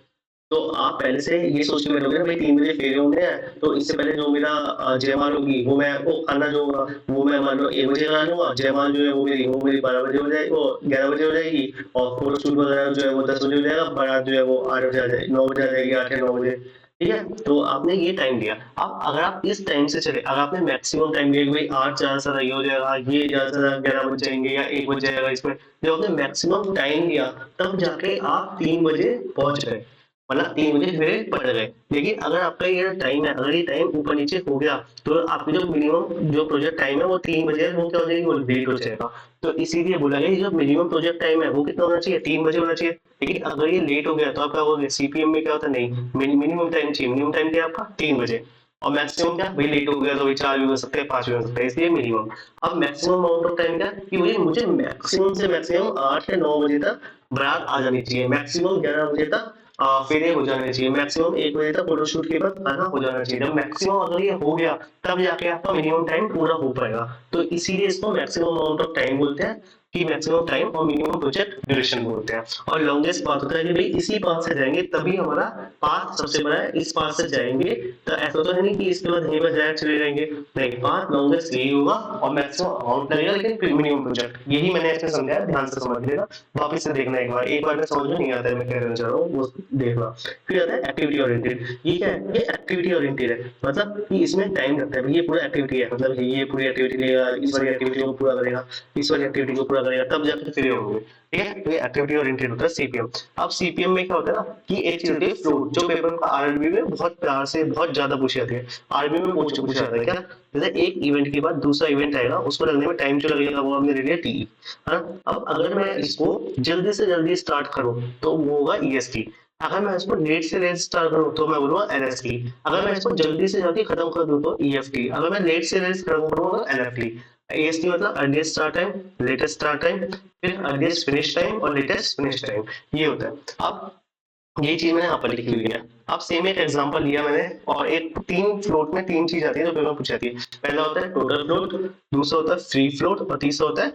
तो आप पहले से ये सोच के बैठोगे ना भाई 3 बजे फेरे होने हैं, तो इससे पहले जो मेरा जयमाल होगी वो मैं वो खाना जो होगा वो मैं मान लो 1 बजे करा लूंगा। जयमाल जो है वो मेरी 12 बजे हो जाएगी, वो 11 बजे हो जाएगी। और फोटोशूट वगैरह जो है वो 10 बजे हो जाएगा। बारात जो है वो 8 बजे आ जाएगी, 9 बजे आ जाएगी, 8 या 9 बजे। ठीक है, तो आपने ये टाइम दिया। अब अगर आप इस टाइम से चले, अगर आपने मैक्सिमम टाइम दिया कि भाई 8 ज्यादा से ज्यादा ये हो जाएगा, ये ज्यादा से ज्यादा 11 बज जाएंगे या 1 बज जाएगा, इसमें जब आपने मैक्सिमम टाइम दिया तब जाके आप 3 बजे पहुंच गए। मतलब 3 बजे फिर पड़ गए। लेकिन अगर आपका ये टाइम है, अगर ये टाइम ऊपर नीचे हो गया तो आपकी जो मिनिमम जो प्रोजेक्ट टाइम है वो 3 बजे है, वो क्या हो जाएगी, वो लेट हो जाएगा। तो इसीलिए बोला गया ये जो मिनिमम प्रोजेक्ट टाइम है वो कितना होना चाहिए, 3 बजे होना चाहिए। लेकिन अगर ये लेट हो गया तो आप क्या होगा, सीपीएम में क्या होता है, नहीं मिनिमम टाइम चाहिए। मिनिमम टाइम क्या है आपका, 3 बजे। और मैक्सिमम क्या, भाई लेट हो गया तो भाई 4 भी हो सकते हैं, 5 भी हो सकते हैं, इसलिए मिनिमम। अब मैक्सिमम अमाउंट ऑफ टाइम क्या है कि मुझे मुझे मैक्सिमम से मैक्सिमम 8 या 9 बजे तक बारात आ जानी चाहिए, मैक्सिमम 11 बजे तक फेरे हो जाने चाहिए, मैक्सिमम 1 बजे तक फोटोशूट के बाद खाना हो जाना चाहिए। जब मैक्सिमम अगर ये हो गया तब जाके आपका मिनिमम टाइम पूरा हो पाएगा। तो इसीलिए इसको मैक्सिमम अमाउंट ऑफ टाइम बोलते हैं, कि मैक्सिमम टाइम और मिनिमम प्रोजेक्ट ड्यूरेशन बोलते हैं। और लॉन्गेस्ट पाथ होता है कि भाई इसी पाथ से जाएंगे तभी हमारा पाथ सबसे बड़ा है, इस पाथ से जाएंगे। तो ऐसा तो है नहीं कि इसके बाद यहीं पर जाए चले जाएंगे, नहीं, पाथ लॉन्गेस्ट यही होगा और मैक्सिमम अमाउंट लगेगा, लेकिन फिर मिनिमम प्रोजेक्ट, यही मैंने इसमें समझाया, ध्यान से समझ लेना। वापस से देखना एक बार में समझ में नहीं आता है मैं क्या कहना चाह रहा हूँ, वो देखना। फिर आता है एक्टिविटी ओरिएंटेड। ये क्या है, ये एक्टिविटी ओरिएंटेड है, मतलब कि इसमें टाइम लगता है। ये पूरा एक्टिविटी है, मतलब ये पूरी एक्टिविटी लेगा, इस वाली एक्टिविटी को पूरा करेगा, इस वाली एक्टिविटी को पूरा करेगा, तब जाकर फ्री होंगे। ठीक है, तो ये एक्टिविटी ओरिएंटेड होता है सीपीएम। अब सीपीएम में क्या होता है ना कि एक चीज होती है फ्लोट, जो पेपर का आरआरबी में बहुत प्यार से बहुत ज्यादा पूछी जाती है। आरबी में पूछा जाता है क्या, जैसे एक इवेंट के बाद दूसरा इवेंट आएगा, उसको लगने में टाइम जो लगेगा वो हमने ले लिया टी। हाँ, अब अगर मैं इसको जल्दी से जल्दी स्टार्ट करूं तो वो होगा ईएसटी। अगर मैं इसको लेट से लेट स्टार्ट करूं तो मैं बोलूंगा एलएसटी। अगर मैं इसको जल्दी से जल्दी खत्म कर दूं तो ईएफटी। अगर मैं लेट से लेट खत्म करूंगा एलएफटी। एएसटी मतलब earliest start time, latest start time, फिर अर्लीस्ट फिनिश टाइम और लेटेस्ट फिनिश टाइम, ये होता है। अब ये चीज मैंने यहाँ पर लिखी हुई है। अब सेम एक एग्जांपल लिया मैंने, और एक तीन फ्लोट में तीन चीज आती है जो पेपर में पूछी जाती है। पहला होता है टोटल फ्लोट, दूसरा होता है फ्री फ्लोट और तीसरा होता है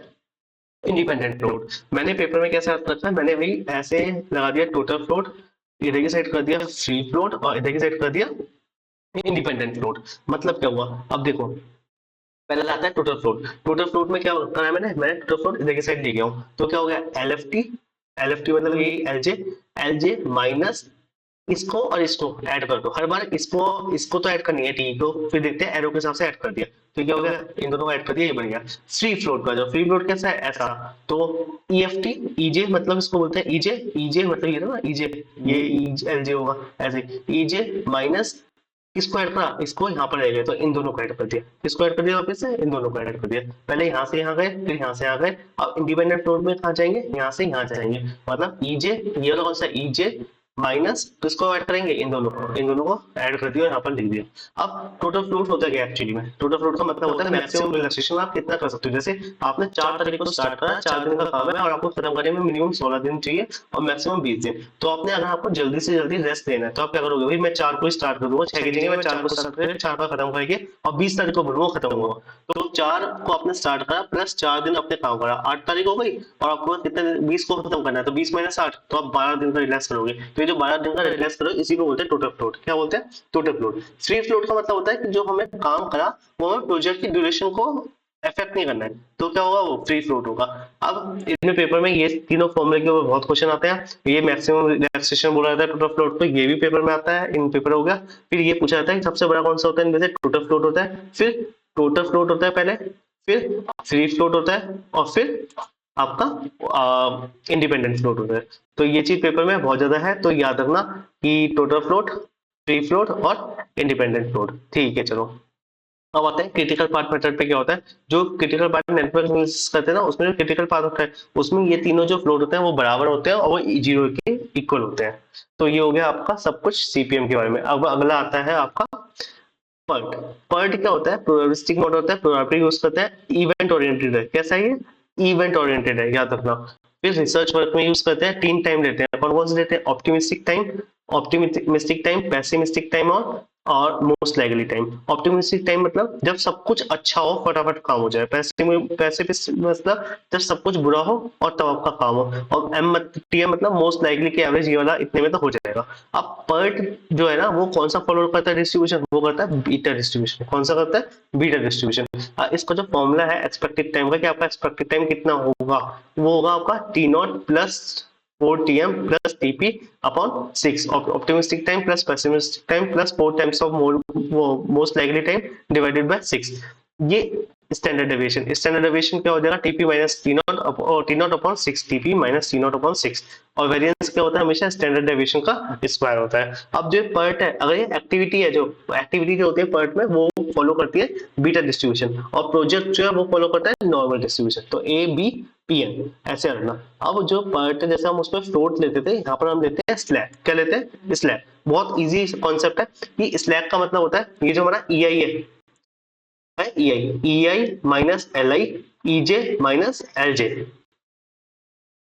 इंडिपेंडेंट फ्लोट। मैंने पेपर में कैसे रखा है, मैंने भी ऐसे लगा दिया टोटल फ्लोट, इधर की साइड कर दिया फ्री फ्लोट और इधर की साइड कर दिया इंडिपेंडेंट फ्लोट। मतलब क्या हुआ, अब देखो पहले आता है टोटल फ्लोट। टोटल फ्लोट में क्या करा है मैंने टोटल फ्लोट इधर की साइड ले गया हूँ, तो क्या हो गया एलएफटी। एलएफटी मतलब ये एलजे, एलजे माइनस इसको और इसको ऐड कर दो। हर बार इसको तो ऐड करनी है टी, तो फिर देखते हैं एरो के हिसाब से ऐड कर दिया, तो क्या हो गया, इन दोनों को ऐड कर दिया, ये बन गया फ्री फ्लोट का। जो फ्री फ्लोट कैसा है, ऐसा। तो ईएफटी, ईजे मतलब इसको बोलते हैं ईजे, ईजे मतलब ये ना ईजे, ये एलजे होगा ऐसे, ईजे माइनस इसको ऐड करा, इसको यहाँ पर ले गए तो इन दोनों को ऐड कर दिया, इसको ऐड कर दिया वापस से, इन दोनों को ऐड कर दिया। पहले यहाँ से यहाँ गए, फिर यहाँ से यहाँ गए। अब इंडिपेंडेंट फ्लोट में कहाँ जाएंगे, यहाँ से यहाँ जाएंगे। मतलब ईजे, ये वाला कौन सा ईजे माइनस, तो इसको ऐड करेंगे इन दोनों को ऐड कर दिया, यहाँ पर लिख दिया। अब टोटल फ्लोट होता है क्या एक्चुअली में, टोटल फ्लोट का मतलब होता है मैक्सिमम रिलैक्सेशन आप कितना कर सकते हो। जैसे आपने 4 तारीख को स्टार्ट करा, 4 दिन का काम है और आपको खत्म करने में मिनिमम 16 दिन चाहिए और मैक्सिमम 20 दिन। तो आपने अगर आपको जल्दी से जल्दी रेस्ट लेना है तो आप क्या करोगे, भाई मैं 4 को स्टार्ट कर दूंगा, 6 की जगह मैं 4 को स्टार्ट करके 4 का खत्म करके और 20 तारीख को बोलूंगा खत्म होगा। तो 4 को आपने स्टार्ट करा प्लस 4 दिन अपने काम करा, 8 तारीख हो गई और आपको कितने 20 को खत्म करना है, तो 20 माइनस 8, तो आप 12 दिन का रिलैक्स करोगे। तो ये जो 12 दिन का रिलैक्स करो इसी को बोलते हैं टोटल फ्लोट। क्या बोलते हैं, टोटल फ्लोट। फ्री फ्लोट का मतलब होता है कि जो हमें काम करा वो हमें प्रोजेक्ट की ड्यूरेशन को इफेक्ट नहीं करना है, तो क्या होगा, वो फ्री फ्लोट होगा। अब इसमें पेपर में ये तीनों फॉर्मूले के ऊपर बहुत क्वेश्चन आते हैं। ये मैक्सिमम रिलैक्सेशन बोला जाता है टोटल फ्लोट को, ये भी पेपर में आता है, इन पेपर हो गया। फिर ये पूछा जाता है कि सबसे बड़ा कौन सा होता है इनमें से, टोटल फ्लोट होता है, फिर टोटल फ्लोट होता है पहले, फिर फ्री फ्लोट होता है और फिर आपका इंडिपेंडेंट फ्लोट होता है। तो ये चीज पेपर में बहुत ज्यादा है, तो याद रखना कि टोटल फ्लोट, फ्री फ्लोट और इंडिपेंडेंट फ्लोट। ठीक है, चलो अब आते हैं क्रिटिकल पार्ट मेथड पे। क्या होता है, जो क्रिटिकल पार्ट नेटवर्क एनालिसिस करते हैं ना, उसमें जो क्रिटिकल पार्ट होता है उसमें ये तीनों जो फ्लोट होते हैं वो बराबर होते हैं और वो जीरो के इक्वल होते हैं। तो ये हो गया आपका सब कुछ सीपीएम के बारे में। अब अगला आता है आपका पर्ट। पर्ट क्या होता है, प्रोबेबिलिस्टिक मॉडल होता है, प्रोबेबिलिटी यूज करते हैं, इवेंट ओरिएंटेड है। कैसा है ये, इवेंट ओरिएंटेड है, याद रखना। फिर रिसर्च वर्क में यूज करते हैं, 3 टाइम लेते हैं। कौन कौन से लेते हैं, optimistic time, optimistic time, pessimistic time और most likely time. Optimistic time मतलब जब सब कुछ अच्छा हो, फटाफट काम हो जाए। पेसिमिस्टिक मतलब जब सब कुछ बुरा हो और तब आपका काम हो। और टीएम मतलब मोस्ट लाइकली कि एवरेज ये वाला इतने में तो हो जाएगा। अब पर्ट जो है ना वो कौन सा फॉलो करता है डिस्ट्रीब्यूशन, वो करता है बीटा डिस्ट्रीब्यूशन। कौन सा करता है, बीटा डिस्ट्रीब्यूशन। इसका जो फॉर्मूला है एक्सपेक्टेड टाइम का, कि आपका एक्सपेक्टेड टाइम कितना होगा, वो होगा आपका T not plus 4tm plus tp upon 6, optimistic time plus pessimistic time plus 4 times of most likely time divided by 6। ये स्टैंडर्ड डेविएशन क्या हो जाएगा, TP minus T not upon 6, TP minus T not upon 6। और variance क्या होता है, हमेशा standard deviation का स्क्वायर होता है। अब जो पर्ट है, अगर ये एक्टिविटी है, जो एक्टिविटी जो होती है पर्ट में, वो फॉलो करती है बीटा डिस्ट्रीब्यूशन, और प्रोजेक्ट जो है वो फॉलो करता है नॉर्मल डिस्ट्रीब्यूशन। तो ए बी पी एन ऐसे रखना। अब जो पर्ट है, जैसे हम उसमें फ्लोट लेते थे, यहाँ पर हम लेते हैं स्लैब। क्या लेते हैं, स्लैब। बहुत इजी कॉन्सेप्ट है कि स्लैब का मतलब होता है ये जो हमारा ई आई है, E I minus L I, E J minus L J,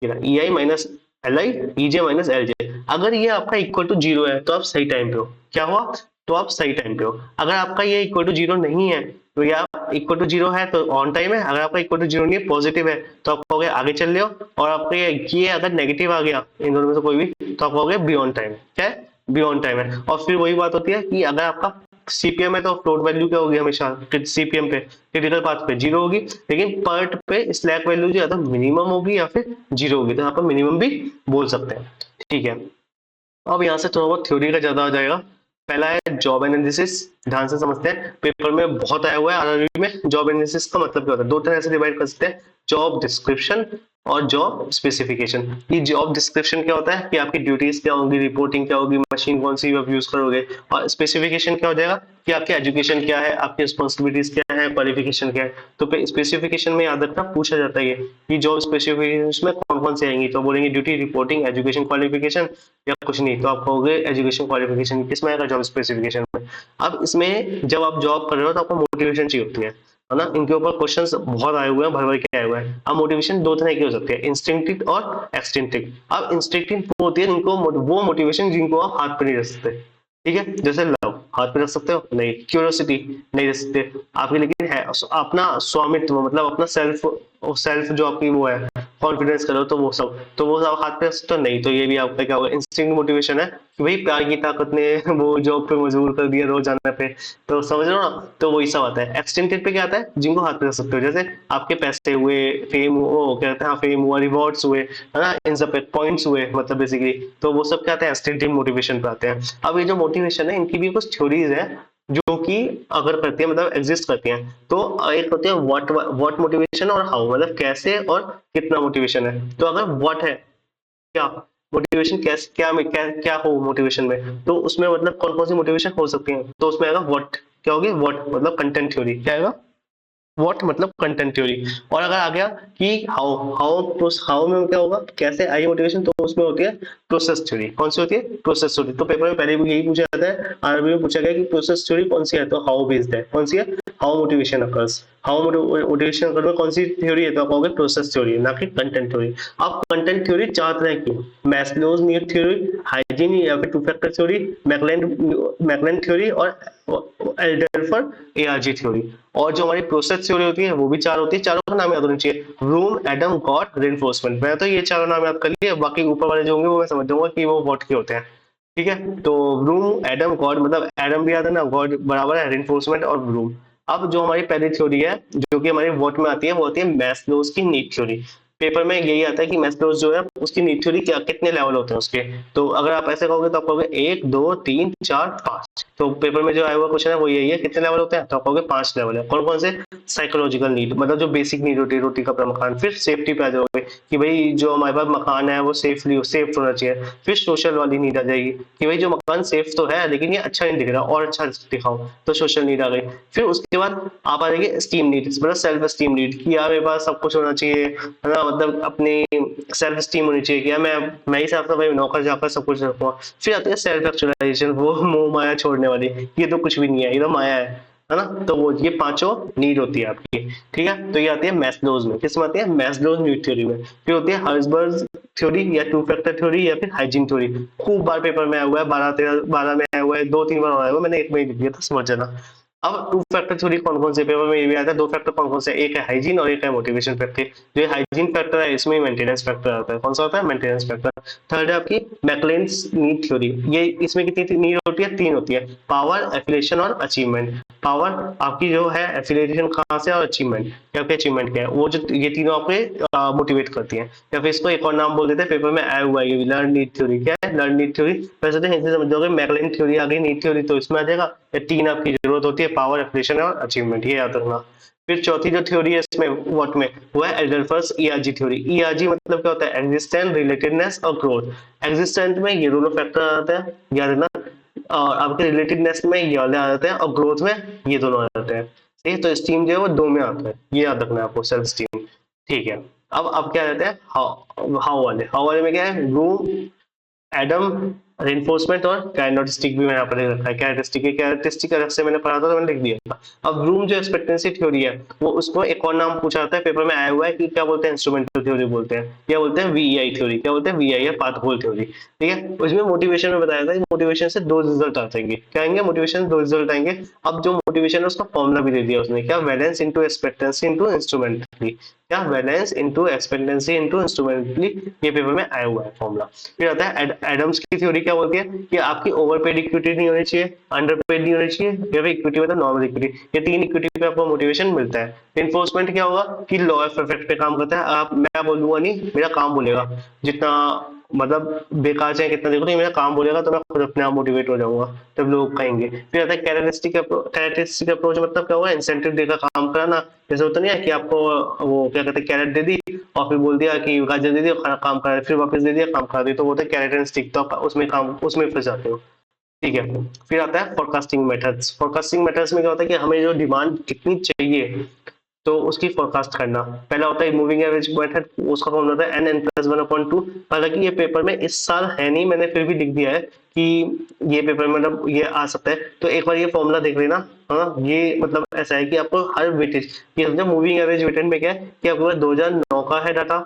E I minus L I, E J minus L J. अगर ये आपका इक्वल टू जीरो है तो आप सही टाइम पे हो। क्या हुआ, तो आप सही टाइम पे हो। अगर आपका ये इक्वल टू जीरो नहीं है, तो या इक्वल टू जीरो है तो ऑन टाइम है, अगर आपका इक्वल टू जीरो नहीं है, पॉजिटिव है, तो आप कहोगे आगे चल रहे हो। और आपके ये अगर नेगेटिव आ गया इन दोनों में से कोई भी, तो आप कहोगे बियॉन्ड टाइम। क्या है, बियॉन्ड टाइम है। और फिर वही बात होती है कि अगर आपका सीपीएम है तो फ्लोट वैल्यू क्या होगी, हमेशा सीपीएम पे, क्रिटिकल पाथ पे जीरो होगी। लेकिन पर्ट पे स्लैक वैल्यू जो है तो मिनिमम होगी या फिर जीरो होगी, तो यहाँ पर मिनिमम भी बोल सकते हैं। ठीक है, अब यहाँ से थोड़ा बहुत थ्योरी का ज्यादा आ जाएगा। पहला है जॉब एनालिसिस, ध्यान से समझते हैं, पेपर में बहुत आया हुआ है आरआरबी में। जॉब एनालिसिस का मतलब क्या होता है, दो तरह से डिवाइड कर सकते हैं, जॉब डिस्क्रिप्शन और जॉब स्पेसिफिकेशन। ये जॉब डिस्क्रिप्शन क्या होता है कि आपकी ड्यूटीज क्या होंगी, रिपोर्टिंग क्या होगी, मशीन कौन सी आप यूज करोगे। और स्पेसिफिकेशन क्या हो जाएगा कि आपकी एजुकेशन क्या है, आपकी रिस्पॉन्सिबिलिटीज क्या है, क्वालिफिकेशन क्या है। तो स्पेसिफिकेशन में याद रखना पूछा जाता है कि जॉब स्पेसिफिकेशन में कौन कौन से आएंगी, तो बोलेंगे ड्यूटी, रिपोर्टिंग, एजुकेशन, क्वालिफिकेशन, या कुछ नहीं, तो आप कहोगे एजुकेशन क्वालिफिकेशन। किसमें आएगा, जॉब स्पेसिफिकेशन में। अब इसमें जब आप जॉब कर रहे हो तो आपको मोटिवेशन चाहिए होती है ना। इनके ऊपर क्वेश्चंस बहुत आए हुए हैं, भर भर के आए हुए हैं। अब मोटिवेशन दो तरह की हो सकती है, इंस्टिंक्टिव और एक्सटिंक्टिव। अब इंस्टिंक्टिव वो होती है जिनको, वो मोटिवेशन जिनको आप हाथ पे नहीं रख सकते। ठीक है, जैसे लव हाथ पे रख सकते हो, नहीं। क्यूरियोसिटी नहीं रख सकते आपके, लेकिन है अपना स्वामित्व, मतलब अपना सेल्फ, सेल्फ जो आपकी वो है, कॉन्फिडेंस करो, तो वो सब हाथ पे रख सकते हो, नहीं। तो ये भी आपका क्या होगा, इंस्टिंक्ट मोटिवेशन है कि भाई प्यार की ताकत ने वो जॉब पे मजबूर कर दिया रोज जाने पे। तो समझ रहे हो ना, तो वही सब आता है। एक्सटेंटेड पे क्या आता है, जिनको हाथ पे रख सकते हो, जैसे आपके पैसे हुए, फेम, वो क्या कहते हैं, फेम हुआ, रिवॉर्ड्स हुए, है ना, इन सब पे पॉइंट्स हुए, मतलब बेसिकली। तो वो सब क्या आता है, एक्सटेंटेड मोटिवेशन पे आते हैं। अब ये जो मोटिवेशन है, इनकी भी कुछ थ्योरीज है जो कि अगर करती है, मतलब एग्जिस्ट करती हैं। तो एक होती है व्हाट मोटिवेशन, और हाउ, मतलब कैसे और कितना मोटिवेशन है। तो अगर व्हाट है, क्या मोटिवेशन, कैसे, क्या हो मोटिवेशन में, तो उसमें मतलब कौन कौन सी मोटिवेशन हो सकती है, तो उसमें आएगा व्हाट। क्या होगी, व्हाट मतलब कंटेंट थ्योरी। क्या आएगा, व्हाट मतलब कंटेंट थ्योरी। और अगर आ गया कि हाउ, हाउ में क्या होगा, कैसे आई मोटिवेशन, तो उसमें होती है प्रोसेस थ्योरी। कौन सी होती है, प्रोसेस थ्योरी। तो पेपर में पहले भी यही पूछा जाता है, आरबी में पूछा गया कि प्रोसेस थ्योरी कौन सी है, तो हाउ बेस्ड है। कौन सी है, how motivation occurs. How motivation occur में कौन सी थ्योरी है, तो आप कहोगे प्रोसेस थ्योरी, ना कि कंटेंट थ्योरी। अब कंटेंट थ्योरी चार तरह की, मैस्लोज नीड थ्योरी, हाइजीन या फिर two factor theory, McClelland theory, और एल्डरफर्ड एआरजी थ्योरी। और जो हमारी प्रोसेस थ्योरी होती है वो भी चार होती है, चारों का नाम याद होना चाहिए, रूम, एडम, गॉड, रेनफोर्समेंट। मैं तो ये चारों नाम याद कर लिए, बाकी ऊपर वाले जो होंगे वो मैं समझ जाऊंगा कि वो व्हाट के होते हैं। ठीक है, तो रूम, एडम, गॉड, मतलब एडम भी याद है ना, गॉड बराबर है रेनफोर्समेंट और रूम। अब जो हमारी पहली थ्योरी है, जो कि हमारी व्हाट में आती है, वो होती है मैस्लोज की नीड थ्योरी। पेपर में यही आता है कि मैस्लोज जो है उसकी नीड थ्योरी क्या, कितने लेवल होते हैं उसके। तो अगर आप ऐसे कहोगे तो आप कहोगे 1 2 3 4 5। तो पेपर में जो आया हुआ क्वेश्चन है वो यही है, कितने लेवल होते हैं, तो आप कहोगे 5 लेवल है। कौन कौन से, साइकोलॉजिकल नीड, मतलब जो बेसिक नीड होती है, रोटी कपड़ा मकान। फिर सेफ्टी पे आ जाओगे कि भाई जो हमारे पास मकान है वो सेफ होना चाहिए। फिर सोशल वाली नीड आ जाएगी कि भाई जो मकान सेफ तो है लेकिन ये अच्छा नहीं दिख रहा, और अच्छा दिखाओ, तो सोशल नीड आ गई। फिर उसके बाद आप आ जाएंगे स्टीम नीड, मतलब सेल्फ स्टीम नीड, कि यार मेरे पास सब कुछ होना चाहिए, है ना, मतलब अपनी सेल्फ स्टीम होनी चाहिए कि यार मैं ही साफ सफाई नौकर जाकर सब कुछ रखूंगा। फिर आती है सेल्फ एक्चुअलाइजेशन, वो मोह माया छोड़ने वाली, ये तो कुछ भी नहीं है, ये तो माया है ना। तो वो ये पांचों नीड होती है आपकी। ठीक है, तो ये आती है मैस्लोज में। किस में आती है, मैस्लोज नीड थ्योरी में। फिर होती है हर्ट्जबर्ग थ्योरी, या टू फैक्टर थ्योरी, या फिर हाइजीन थ्योरी। खूब बार पेपर में आया हुआ है, 12 में आया हुआ है, 2 3 बार आया हुआ है, मैंने एक में ही लिख दिया था, समझ जाना। अब टू फैक्टर थ्योरी कौन कौन से पेपर में ये भी आता है, दो फैक्टर कौन कौन से, एक है हाइजीन और एक है मोटिवेशन फैक्टर। जो हाइजीन फैक्टर है इसमें मेंटेनेंस फैक्टर आता है। कौन सा होता है, मेंटेनेंस फैक्टर। थर्ड है आपकी मैकलेन्स नीड थ्योरी। ये इसमें कितनी नीड होती है, 3 होती है, पावर, एफिलिएशन और अचीवमेंट। पावर आपकी जो है, एफिलिएशन कहाँ से, और अचीवमेंट, या आपके अचीवमेंट क्या है, वो जो ये तीनों आपके मोटिवेट करती हैं। या फिर इसको एक और नाम बोल देते हैं, पेपर में आया हुआ है ये लर्न नीड थ्योरी। क्या है, लर्न नीड थ्योरी। वैसे तो हिंदी समझ जाओगे, मैकलेन थ्योरी आ गई, नीड थ्योरी तो इसमें आ जाएगा। ये 3 आपकी जरूरत होती है, पावर, एफिलिएशन और अचीवमेंट, ये याद रखना। फिर चौथी जो थ्योरी है इसमें व्हाट में, वो है एडल्फस ईआरजी थ्योरी। ईआरजी मतलब क्या होता है, एग्जिस्टेंस, रिलेटेडनेस और ग्रोथ। एग्जिस्टेंस में ये दोनों फैक्टर आ जाते हैं, याद रखना, और आपके रिलेटेडनेस में ये वाले आ जाते हैं, और ग्रोथ में ये दोनों आ जाते हैं। ठीक है, तो स्टीम जो है वो दो में आता है, ये याद रखना है आपको, सेल्फ स्टीम। ठीक है, अब क्या रहता है, हाउ वाले में क्या है, रूम, एडम, रेनफोर्समेंट और कैरेक्टरिस्टिक भी मैंने यहाँ पर लिख रखा है। कैरेक्टरिस्टिक अलग से मैंने पढ़ा था तो मैंने लिख दिया था। अब रूम जो एक्सपेक्टेंसी थ्योरी है, वो उसको एक और नाम पूछा जाता है, पेपर में आया हुआ है कि क्या बोलते हैं, इंस्ट्रूमेंटल थ्योरी बोलते हैं, क्या बोलते हैं, वीईआई थ्योरी, क्या बोलते हैं, वीईआई या पाथ होल थ्योरी। ठीक है, उसमें मोटिवेशन में बताया था कि मोटिवेशन से दो रिजल्ट आ जाएंगे। क्या आएंगे, मोटिवेशन दो रिजल्ट आएंगे। अब जो मोटिवेशन है उसका फॉर्मूला भी दे दिया उसने, क्या, वैलेंस इंटू एक्सपेक्टेंसी इंटू इंस्ट्रूमेंटली, क्या, वैलेंस इंटू एक्सपेक्टेंसी इंटू इंस्ट्रूमेंटली, ये पेपर में आया हुआ है फॉर्मूला। फिर आता है एडम्स की थ्योरी, क्या बोलती है कि आपकी ओवरपेड इक्विटी नहीं होनी चाहिए, अंडरपेड नहीं होनी चाहिए, या फिर इक्विटी मतलब नॉर्मल इक्विटी, ये तीन इक्विटी पे आपको मोटिवेशन मिलता है। इन्फोर्समेंट क्या होगा कि लॉ ऑफ इफेक्ट पे काम करता है, आप, मैं बोलूंगा नहीं, मेरा काम बोलेगा, जितना मतलब बेकार चाहे कितना देखो, नहीं मेरा काम बोलेगा तो मैं खुद अपने आप मोटिवेट हो जाऊंगा, तब लोग कहेंगे। फिर आता है कैरेक्टरिस्टिक अप्रोच, मतलब क्या होगा, इंसेंटिव देकर काम कराना। जैसे होता नहीं है कि आपको वो क्या कहते हैं, कैरेट दे दी और फिर बोल दिया कि गाजर दे दी और काम करा, फिर वापस दे दिया, काम करा दी, तो वो होता है कैरेक्टरिस्टिक, तो आप उसमें काम, उसमें फंस जाते हो। ठीक है, फिर आता है फोरकास्टिंग मेथड्स। फोरकास्टिंग मेथड्स में क्या होता है कि हमें जो डिमांड कितनी चाहिए तो उसकी फोरकास्ट करना। पहला होता है मूविंग एवरेज मेथड, उसका फॉर्मूला होता है एन एन प्लस 1/2। हालांकि ये पेपर में इस साल है नहीं, मैंने फिर भी लिख दिया है कि ये पेपर में मतलब ये आ सकता है, तो एक बार ये फॉर्मूला देख लेना। हाँ, ये मतलब ऐसा है कि आपको हर वेटेज, ये समझो मूविंग एवरेज वेटेज में क्या है कि आपको 2009 का है डाटा,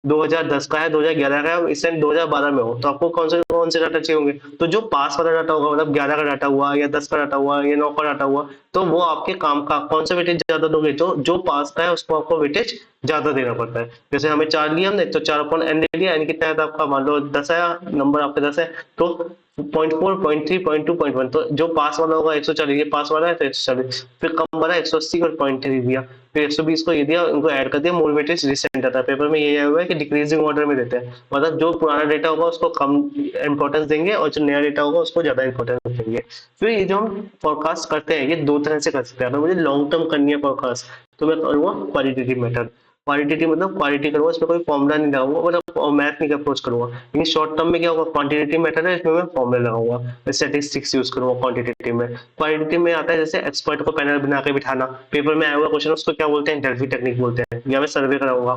2010 का है, 2011 का है, इस टाइम 2012 में हो, तो आपको कौन से डाटा चाहिए होंगे, तो जो पास वाला डाटा होगा, मतलब 11 का डाटा हुआ या 10 का डाटा हुआ या 9 का डाटा हुआ, तो वो आपके काम का कौन सा वेटेज ज्यादा दोगे, तो जो पास का है उसको आपको वेटेज ज्यादा देना पड़ता है। जैसे हमें 4 लिया हमने, तो 4/n ले लिया, यानी कितना है, तो आपका मान लो 10 आया, नंबर आपका 10 है, तो 0.4, 0.3, 0.2, 0.1, तो जो पास वाला होगा 140, ये पास वाला है तो 140, फिर कम वाला 180 और 0.3 दिया, फिर 120 को ये दिया, उनको ऐड कर दिया, मोर वेटेज रिसेंट आता है। पेपर में ये आया हुआ है कि डिक्रीजिंग ऑर्डर में देते हैं, मतलब जो पुराना डेटा होगा उसको कम इंपॉर्टेंस देंगे और जो नया डेटा होगा उसको ज्यादा इंपॉर्टेंस देंगे। फिर ये जो हम फोरकास्ट करते हैं, ये दो तरह से कर सकते हैं। अगर मुझे लॉन्ग टर्म करनी है फोरकास्ट, तो मैं करूँगा क्वालिटेटिव मेथड। क्वालिटेटिव मतलब क्वालिटी करूंगा, इसमें कोई फॉर्मूला नहीं लगाऊंगा, मतलब मैथ नहीं अप्रोच करूंगा। लेकिन शॉर्ट टर्म में क्या होगा, क्वांटिटेटिव मेथड है, इसमें मैं फॉर्मूला लगाऊंगा, स्टैटिस्टिक्स यूज करूंगा क्वांटिटेटिव में। क्वालिटेटिव में आता है जैसे एक्सपर्ट को पैनल बना के बिठाना, पेपर में आया हुआ क्वेश्चन, उसको क्या बोलते हैं, डेल्फी टेक्निक बोलते हैं, या मैं सर्वे कराऊंगा,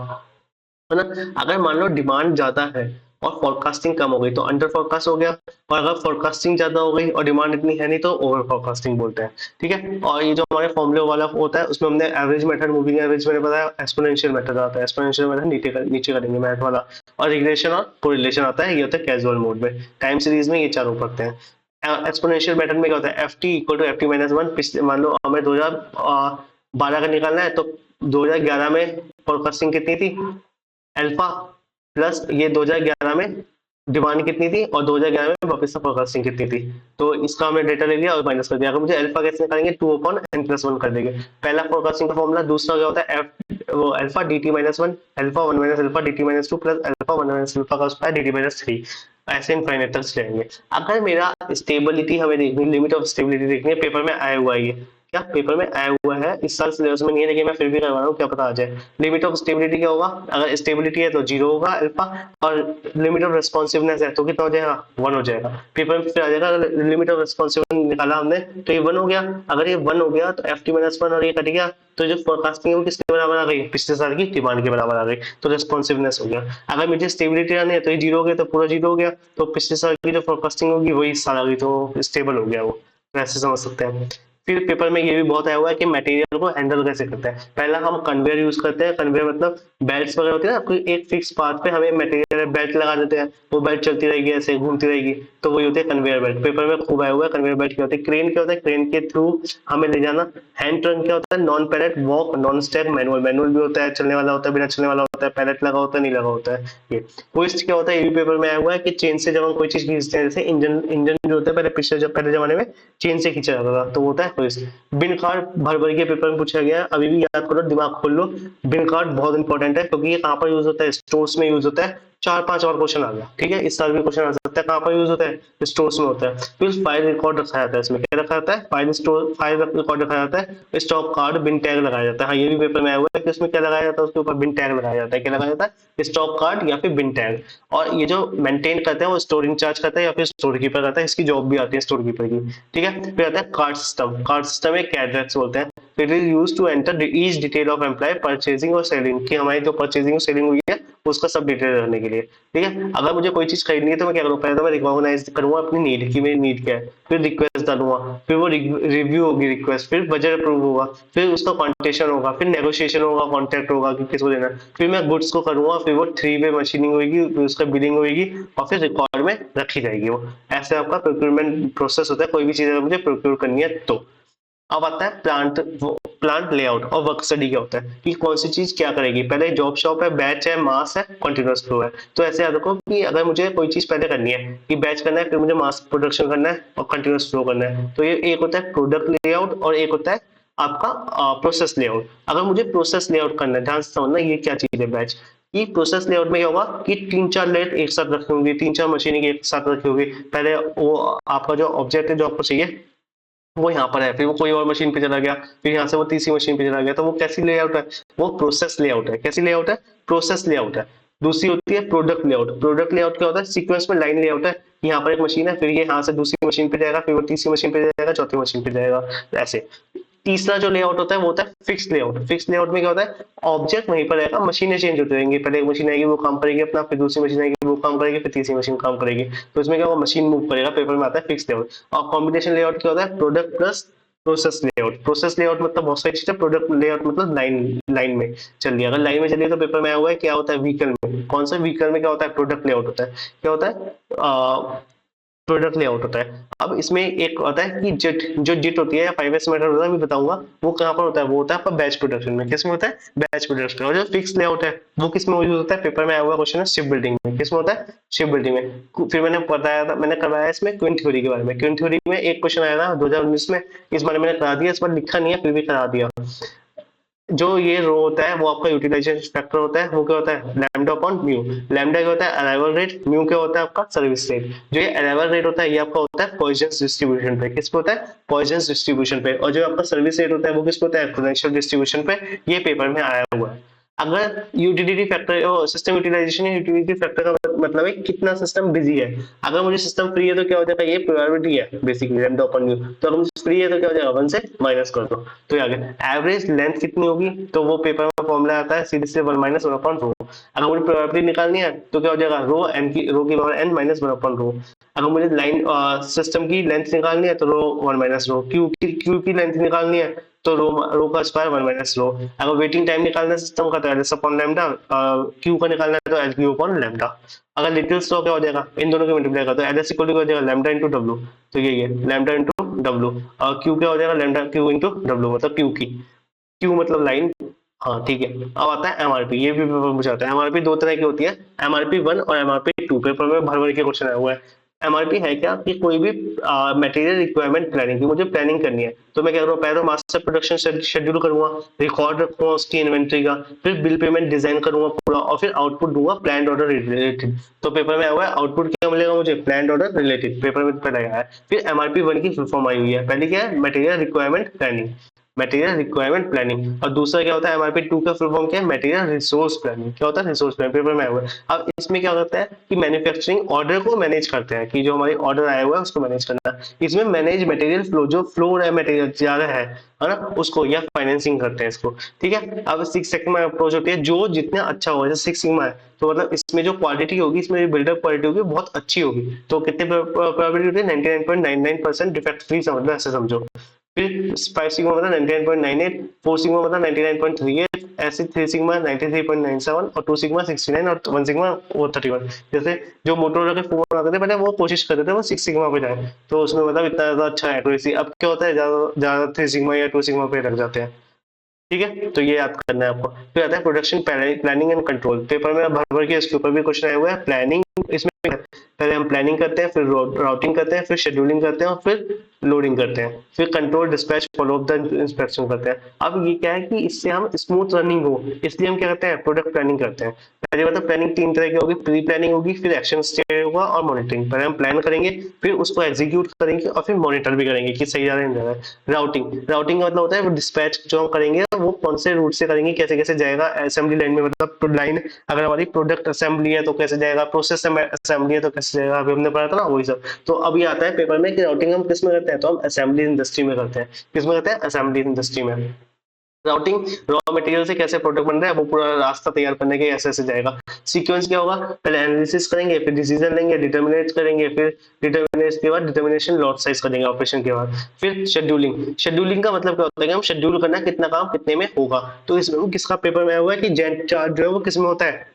है ना। अगर मान लो डिमांड ज्यादा है और फोरकास्टिंग कम हो गई तो अंडर फोरकास्ट हो गया, और अगर फोरकास्टिंग ज्यादा हो गई और डिमांड इतनी है नहीं तो ओवर फोरकास्टिंग बोलते हैं। ठीक है, और ये जो हमारे फॉर्मूले वाला होता है उसमें हमने एवरेज मेथड, मूविंग एवरेज मैंने बताया, एक्सपोनेंशियल मेथड आता है, एक्सपोनेंशियल मेथड नीचे करेंगे मैथ वाला, और रिग्रेशन और कोरिलेशन आता है, ये होता है कैजुअल मोड में। टाइम सीरीज में ये चारों पढ़ते हैं। एक्सपोनेंशियल मेथड में क्या होता है, ft equal to ft minus 1। पिछले मान लो हमें 2012 का निकालना है, तो 2011 में फोरकास्टिंग कितनी थी, अल्फा, प्लस ये 2011 में डिमांड कितनी थी और 2011 में वापस से फोरकास्टिंग कितनी थी, तो इसका हमने डेटा ले लिया और माइनस कर दिया। अगर मुझे अल्फा कैसे निकालेंगे, 2/n+1 कर देंगे। पहला फोरकास्टिंग का फॉर्मूला। दूसरा क्या होता है, एफ वो alpha dt minus 1, alpha 1 minus alpha dt minus 2 plus alpha 1 minus alpha का स्क्वायर dt माइनस 3, ऐसे इनफाइनाइट तक लेंगे। अगर मेरा स्टेबिलिटी हमें देखनी, लिमिट ऑफ स्टेबिलिटी देखनी है, पेपर में आया हुआ है ये, क्या पेपर में आया हुआ है, इस साल सिलेबस में नहीं है लेकिन मैं फिर भी करवा रहा हूँ, क्या पता आ जाए। लिमिट ऑफ स्टेबिलिटी क्या होगा, अगर स्टेबिलिटी है तो 0 होगा अल्फा, और लिमिट ऑफ रेस्पॉन्सिवनेस है तो कितना हो जाएगा, 1 हो जाएगा। पेपर में फिर आ जाएगा, अगर लिमिट ऑफ रेस्पॉन्सिवनेस निकाला हमने तो ये 1 हो गया, अगर ये 1 हो गया तो ft-1 और ये कट गया, तो जो फोरकास्टिंग है वो किसके बराबर आ गई, पिछले साल की डिमांड के बराबर आ गई, तो रेस्पॉन्सिवनेस हो गया। अगर मुझे स्टेबिलिटी आनी है तो ये 0 हो गया, तो पूरा 0 हो गया, तो पिछले साल की जो फोरकास्टिंग होगी वही इस साल आ गई, तो स्टेबल हो गया वो, ऐसे समझ सकते हैं। फिर पेपर में ये भी बहुत आया हुआ है कि मटेरियल को हैंडल कैसे करते हैं। पहला हम कन्वेयर यूज करते हैं, कन्वेयर मतलब बेल्ट्स वगैरह होती है ना, कोई एक फिक्स पाथ पे हमें मटेरियल बेल्ट लगा देते हैं, वो बेल्ट चलती रहेगी ऐसे घूमती रहेगी, तो वही होती है कन्वेयर बेल्ट। पेपर में खूब आया हुआ है कन्वेयर बेल्ट क्या होता है। क्रेन क्या होता है, क्रेन के थ्रू हमें ले जाना। हैंड टर्न क्या होता है, non pallet walk, non step manual, manual भी होता है, चलने वाला होता है, बिना चलने वाला होता है, पैलेट लगा होता है, नहीं लगा होता है। ये होइस्ट क्या होता है, ये भी पेपर में आया हुआ है कि चेन से जब हम कोई चीज खींचते हैं, जैसे इंजन जो होता है पहले, पहले जमाने में चेन से खींचा जाता था, तो होता है होइस्ट। बिन कार भर भर के पेपर में पूछा गया है, अभी भी याद करो, दिमाग खोल लो। बिन कार्ड बहुत इंपॉर्टेंट है, क्योंकि ये कहाँ पर यूज होता है, स्टोर्स में यूज होता है। 4-5 और क्वेश्चन आ गया, ठीक है, इस साल भी क्वेश्चन आ सकता है। कहाँ पर यूज होता है, स्टोर्स में होता है। फिर फाइल रिकॉर्ड रखा जाता है, इसमें क्या रखा जाता है, फाइल रिकॉर्ड रखा जाता है। स्टॉक कार्ड बिन टैग लगाया जाता है। हाँ, ये भी पेपर में आया हुआ है कि उसमें क्या लगाया जाता है, उसके ऊपर बिन टैग लगाया जाता है। क्या लगाया जाता है, स्टॉक कार्ड या फिर बिन टैग। और ये जो मेंटेन करते हैं वो स्टोर इंचार्ज करता है या फिर स्टोर कीपर करता है, इसकी जॉब भी आती है स्टोर कीपर की, ठीक है। फिर आता है कार्ड सिस्टम। कार्ड सिस्टम एक कैडरेक्स बोलते हैं। It is used to enter each detail of employ purchasing और सेलिंग, कि हमारी जो परचेजिंग और सेलिंग हुई है उसका सब डिटेल रखने के लिए, ठीक है। अगर मुझे कोई चीज खरीदनी है तो मैं क्या करूँगा, पहले तो मैं रिकॉग्नाइज करूंगा अपनी नीड की, मेरी नीड क्या है, फिर रिक्वेस्ट डालूंगा, फिर वो रिव्यू होगी रिक्वेस्ट, फिर बजट अप्रूव होगा, फिर उसका कॉन्टेक्शन होगा, फिर नेगोशिएशन होगा, कॉन्ट्रैक्ट होगा कि किसको देना, फिर मैं गुड्स को करूंगा, फिर वो 3 वे मशीनिंग होगी, फिर उसका बिलिंग होगी और फिर रिकॉर्ड में रखी जाएगी वो। ऐसे आपका प्रोक्योरमेंट प्रोसेस होता है, कोई भी चीज अगर मुझे प्रोक्योर करनी है तो। अब आता है प्लांट लेआउट और वर्क स्टडी। क्या होता है कि कौन सी चीज क्या करेगी, पहले जॉब शॉप है, बैच है, मास है, कंटिन्यूअस फ्लो है। तो ऐसे याद रखो कि अगर मुझे कोई चीज पहले करनी है कि बैच करना है, फिर मुझे मास प्रोडक्शन करना है और कंटिन्यूअस फ्लो करना है, तो ये एक होता है प्रोडक्ट लेआउट और एक होता है आपका प्रोसेस लेआउट। अगर मुझे प्रोसेस लेआउट करना है, ध्यान से समझना ये क्या चीज है बैच की। प्रोसेस लेआउट में क्या होगा कि 3-4 लेयर एक साथ रखी होंगी, 3-4 मशीनें एक साथ रखी होगी। पहले वो आपका जो ऑब्जेक्ट है जो आपको चाहिए वो यहाँ पर है, फिर वो कोई और मशीन पे चला गया, फिर यहाँ से वो तीसरी मशीन पे चला गया, तो वो कैसी लेआउट है, वो प्रोसेस लेआउट है। कैसी लेआउट है, प्रोसेस लेआउट है। दूसरी होती है प्रोडक्ट लेआउट। प्रोडक्ट लेआउट क्या होता है, सीक्वेंस में लाइन लेआउट है। यहाँ पर एक मशीन है, फिर ये यहाँ से दूसरी मशीन पे जाएगा, फिर वो तीसरी मशीन पे जाएगा, चौथी मशीन पे जाएगा, ऐसे। तीसरा जो लेआउट होता है वो होता है फिक्स लेआउट। फिक्स लेआउट में क्या होता है, ऑब्जेक्ट वहीं पर रहेगा, मशीनें चेंज होती रहेंगी। पहले एक मशीन आएगी वो काम करेगी अपना, फिर दूसरी मशीन आएगी वो काम करेगी, फिर तीसरी मशीन काम करेगी। तो इसमें क्या होगा, मशीन मूव करेगा, पेपर में आता है फिक्स लेआउट। और कॉम्बिनेशन लेआउट क्या होता है, product plus process layout. Process layout मतलब बहुत सारी चीजें, प्रोडक्ट लेआउट मतलब लाइन लाइन में चल रही है। अगर लाइन में चलिए तो पेपर में आया हुआ है क्या होता है, व्हीकल में। कौन सा व्हीकल में क्या होता है, प्रोडक्ट लेआउट होता है। क्या होता है, प्रोडक्ट लेआउट होता है। अब इसमें एक होता है कि जिट होती है या 5S मेथड होता है, मैं बताऊंगा वो कहाँ पर होता है। वो होता है आपका बैच प्रोडक्शन में। किस में होता है, बैच प्रोडक्शन। और जो फिक्स लेआउट है वो किस में यूज होता है, पेपर में आया हुआ क्वेश्चन है शिप बिल्डिंग में। किस में होता है, शिप बिल्डिंग में। फिर मैंने बताया था, मैंने करवाया इसमें क्विन थ्योरी के बारे में। क्विन थ्योरी में एक क्वेश्चन आया था 2019 में, इस बारे में मैंने करा दिया, इस बार लिखा नहीं है फिर भी करा दिया। जो ये रो होता है वो आपका यूटिलाइजेशन फैक्टर होता है। वो क्या होता है, लैम्डा अपॉन म्यू। लैम्डा क्या होता है, अराइवल रेट। म्यू क्या होता है आपका, सर्विस रेट। जो ये अराइवल रेट होता है ये आपका होता है पॉइजंस डिस्ट्रीब्यूशन पे। किस पे होता है, पॉइजंस डिस्ट्रीब्यूशन पे। और जो आपका सर्विस रेट होता है वो किस पे होता है, एक्सपोनेंशियल डिस्ट्रीब्यूशन पे। ये पेपर में आया हुआ है। अगर यूटिलिटी फैक्टर, सिस्टम यूटिलाइजेशन या यूटिलिटी फैक्टर का मतलब है कितना सिस्टम बिजी है। अगर मुझे सिस्टम फ्री है तो क्या हो जाएगा, ये प्रोबेबिलिटी है बेसिकली लैम्डा अपॉन म्यू। तो अगर मुझे फ्री है तो क्या हो जाएगा, 1 से माइनस कर दो तो ये आ गया। एवरेज लेंथ कितनी होगी, तो वो पेपर में फॉर्मूला आता है सीधे से 1 माइनस 1 अपॉन रो। अगर मुझे प्रोबेबिलिटी निकालनी है तो क्या हो जाएगा, रो की power n minus 1 upon rho. अगर मुझे लाइन सिस्टम की लेंथ निकालनी है तो रो 1 माइनस रो। क्यू की लेंथ निकालनी है तो रो का स्क्वायर 1 माइनस रो। अगर वेटिंग टाइम निकालना है सिस्टम का तो एलएस अपॉन लैम्डा। क्यू का निकालना है तो एल क्यू अपॉन लैम्डा। अगर लिटिल स्लो क्या हो जाएगा, इन दोनों के मल्टीप्लाई का तो एलएस इक्वल टू हो जाएगा लैम्डा इंटू डब्ल्यू। तो ये लैम्डा इंटू डब्ल्यू। और क्यू क्या हो जाएगा, लैम्डा क्यू इंटू डब्ल्यू, मतलब क्यू की, क्यू मतलब लाइन। हाँ ठीक है। अब आता है एमआरपी। ये भी पेपर पूछा जाता है। एमआरपी दो तरह की होती है, एमआरपी 1 और एमआरपी 2। पेपर में भर भर के क्वेश्चन आया हुआ है। एमआरपी है क्या कि कोई भी मटेरियल रिक्वायरमेंट प्लानिंग की मुझे प्लानिंग करनी है, तो मैं क्या करूँगा, पहले मास्टर प्रोडक्शन शेड्यूल करूंगा, रिकॉर्ड रखूंगा उसकी इन्वेंट्री का, फिर बिल पेमेंट डिजाइन करूंगा पूरा, और फिर आउटपुट दूंगा प्लान ऑर्डर रिलेटेड। तो पेपर में आया हुआ है आउटपुट क्या मिलेगा मुझे, प्लान ऑर्डर रिलेटेड। पेपर में पहले आया है। फिर एमआरपी 1 की फुल फॉर्म आई हुई है। पहले क्या है, material requirement planning, material requirement planning. और दूसरा क्या होता है, एमआरपी 2 का फुल फॉर्म क्या है, मटेरियल रिसोर्स प्लानिंग। क्या होता है, रिसोर्स प्लानिंग। पेपर में आया हुआ है। अब इसमें क्या होता है कि मैन्युफैक्चरिंग ऑर्डर को मैनेज करते हैं, कि जो हमारी ऑर्डर आया हुआ है उसको मैनेज करना। इसमें मैनेज मटेरियल फ्लो, जो फ्लो हो रहा है मटेरियल ज्यादा है ना, उसको, या फाइनेंसिंग करते हैं इसको, ठीक है। अब 6 सिग्मा अप्रोच होती है, जो जितना अच्छा होगा, जैसे 6 सिग्मा है तो मतलब इसमें जो क्वालिटी होगी, इसमें बिल्डअप क्वालिटी होगी बहुत अच्छी होगी। तो कितने प्रोबेबिलिटी होती है, 99.99% डिफेक्ट फ्री, समझ लो, ऐसे समझो। फिर 5 सिग्मा मतलब 99.98, 4 सिग्मा मतलब 99.38, ऐसे 3 सिग्मा 93.97 और 2 सिग्मा 69 और 1 सिग्मा वो 31। जैसे जो मोटोरोला के फोन आते थे पहले, वो कोशिश करते थे वो 6 सिग्मा पे जाए, तो उसमें मतलब इतना ज्यादा अच्छा एक्यूरेसी। अब क्या होता है, ज्यादा 3 सिग्मा या 2 सिग्मा पे रख जाते हैं, ठीक है। तो ये याद करना है आपको। फिर आता है production planning and control. Paper में भर भर के इसके ऊपर भी क्वेश्चन आया हुआ है। प्लानिंग, इसमें पहले हम प्लानिंग करते हैं, फिर राउटिंग करते हैं, फिर शेड्यूलिंग करते हैं और फिर लोडिंग करते हैं, फिर control dispatch follow up the inspection करते हैं। अब ये क्या है कि इससे हम स्मूथ रनिंग हो, इसलिए हम क्या करते हैं, प्रोडक्ट प्लानिंग करते हैं। पहले बात, प्लानिंग 3 तरह की होगी, प्री प्लानिंग होगी, फिर एक्शन स्टेज होगा और मॉनिटरिंग। पहले हम प्लान करेंगे, फिर उसको एग्जीक्यूट करेंगे और फिर मॉनिटर भी करेंगे कि सही जा रहा है नहीं जा रहा है। राउटिंग का मतलब होता है वो डिस्पैच जो हम करेंगे वो कौन से रूट से करेंगे, कैसे कैसे जाएगा असेंबली लाइन में, मतलब लाइन अगर हमारी प्रोडक्ट असेंबली है तो कैसे जाएगा, प्रोसेस असेंबली है तो कैसे जाएगा, अभी हमने पढ़ा था ना वही सब। तो अभी आता है पेपर में कि राउटिंग हम किस में करते हैं, तो हम असेंबली इंडस्ट्री में करते हैं। किस में करते हैं, असेंबली इंडस्ट्री में। राउटिंग रॉ मटेरियल से कैसे प्रोडक्ट बन रहा है वो पूरा रास्ता तैयार करने के ऐसे ऐसे जाएगा। सीक्वेंस क्या होगा, पहले एनालिसिस करेंगे, फिर डिसीजन लेंगे, डिटर्मिनेट करेंगे, फिर डिटर्मिनेट के बाद डिटर्मिनेशन लॉट साइज करेंगे ऑपरेशन के बाद। फिर शेड्यूलिंग का मतलब क्या होता है कि हम शेड्यूल करना कितना काम कितने में होगा। तो इसमें किसका पेपर में आया हुआ है कि जैंट चार्ट जो है वो किस में होता है,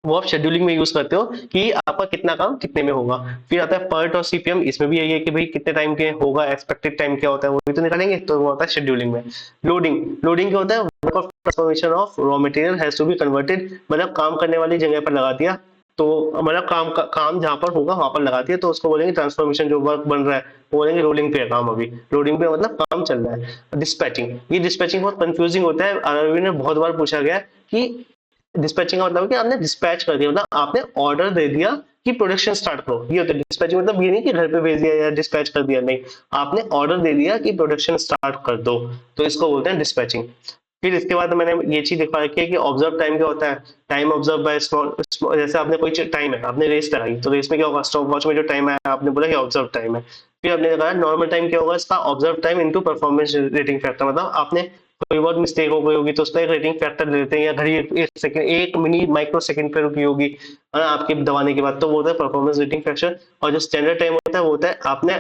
वो आप शेड्यूलिंग में यूज करते हो कि आपका कितना काम कितने में होगा। फिर आता है पर्ट और सीपीएम, इसमें भी यही है कि भाई कितने टाइम के होगा, एक्सपेक्टेड टाइम क्या होता है वो भी तो निकालेंगे, तो वो आता है शेड्यूलिंग में। लोडिंग क्या होता है, work of transformation of raw material has to be converted, मतलब काम करने वाली जगह पर लगा दिया, तो मतलब काम जहां पर होगा वहां पर लगा दिया, तो उसको बोलेंगे ट्रांसफॉर्मेशन। जो वर्क बन रहा है वो बोलेंगे रोलिंग पे है काम, अभी लोडिंग पे मतलब काम चल रहा है। डिस्पैचिंग बहुत कंफ्यूजिंग होता है, आरआरबी ने बहुत बार पूछा गया कि डिस्पैचिंग का मतलब है कि आपने डिस्पैच कर दिया, मतलब आपने ऑर्डर दे दिया कि प्रोडक्शन स्टार्ट करो, ये होता है डिस्पैचिंग। मतलब ये नहीं कि घर पे भेज दिया या डिस्पैच कर दिया, नहीं, आपने ऑर्डर दे दिया कि प्रोडक्शन स्टार्ट कर दो, तो इसको बोलते हैं डिस्पैचिंग। फिर इसके बाद मैंने ये चीज दिखा रखी है कि ऑब्जर्व टाइम क्या होता है, टाइम ऑब्जर्व बाय स्मॉल, जैसे आपने कोई टाइम है, आपने रेस लगाई, तो रेस में क्या होगा, स्टॉप वॉच में जो टाइम है आपने बोला कि ऑब्जर्व टाइम है। फिर आपने कहा नॉर्मल टाइम क्या होगा, इसका observe time into performance rating factor, मतलब आपने कोई बहुत मिस्टेक हो गई होगी तो उसका एक रेटिंग फैक्टर दे देते हैं, या घड़ी एक सेकंड, एक मिनी माइक्रो सेकंड पे रुकी होगी है ना आपके दबाने के बाद, तो वो होता है परफॉर्मेंस रेटिंग फैक्टर। और जो स्टैंडर्ड टाइम होता है वो होता है आपने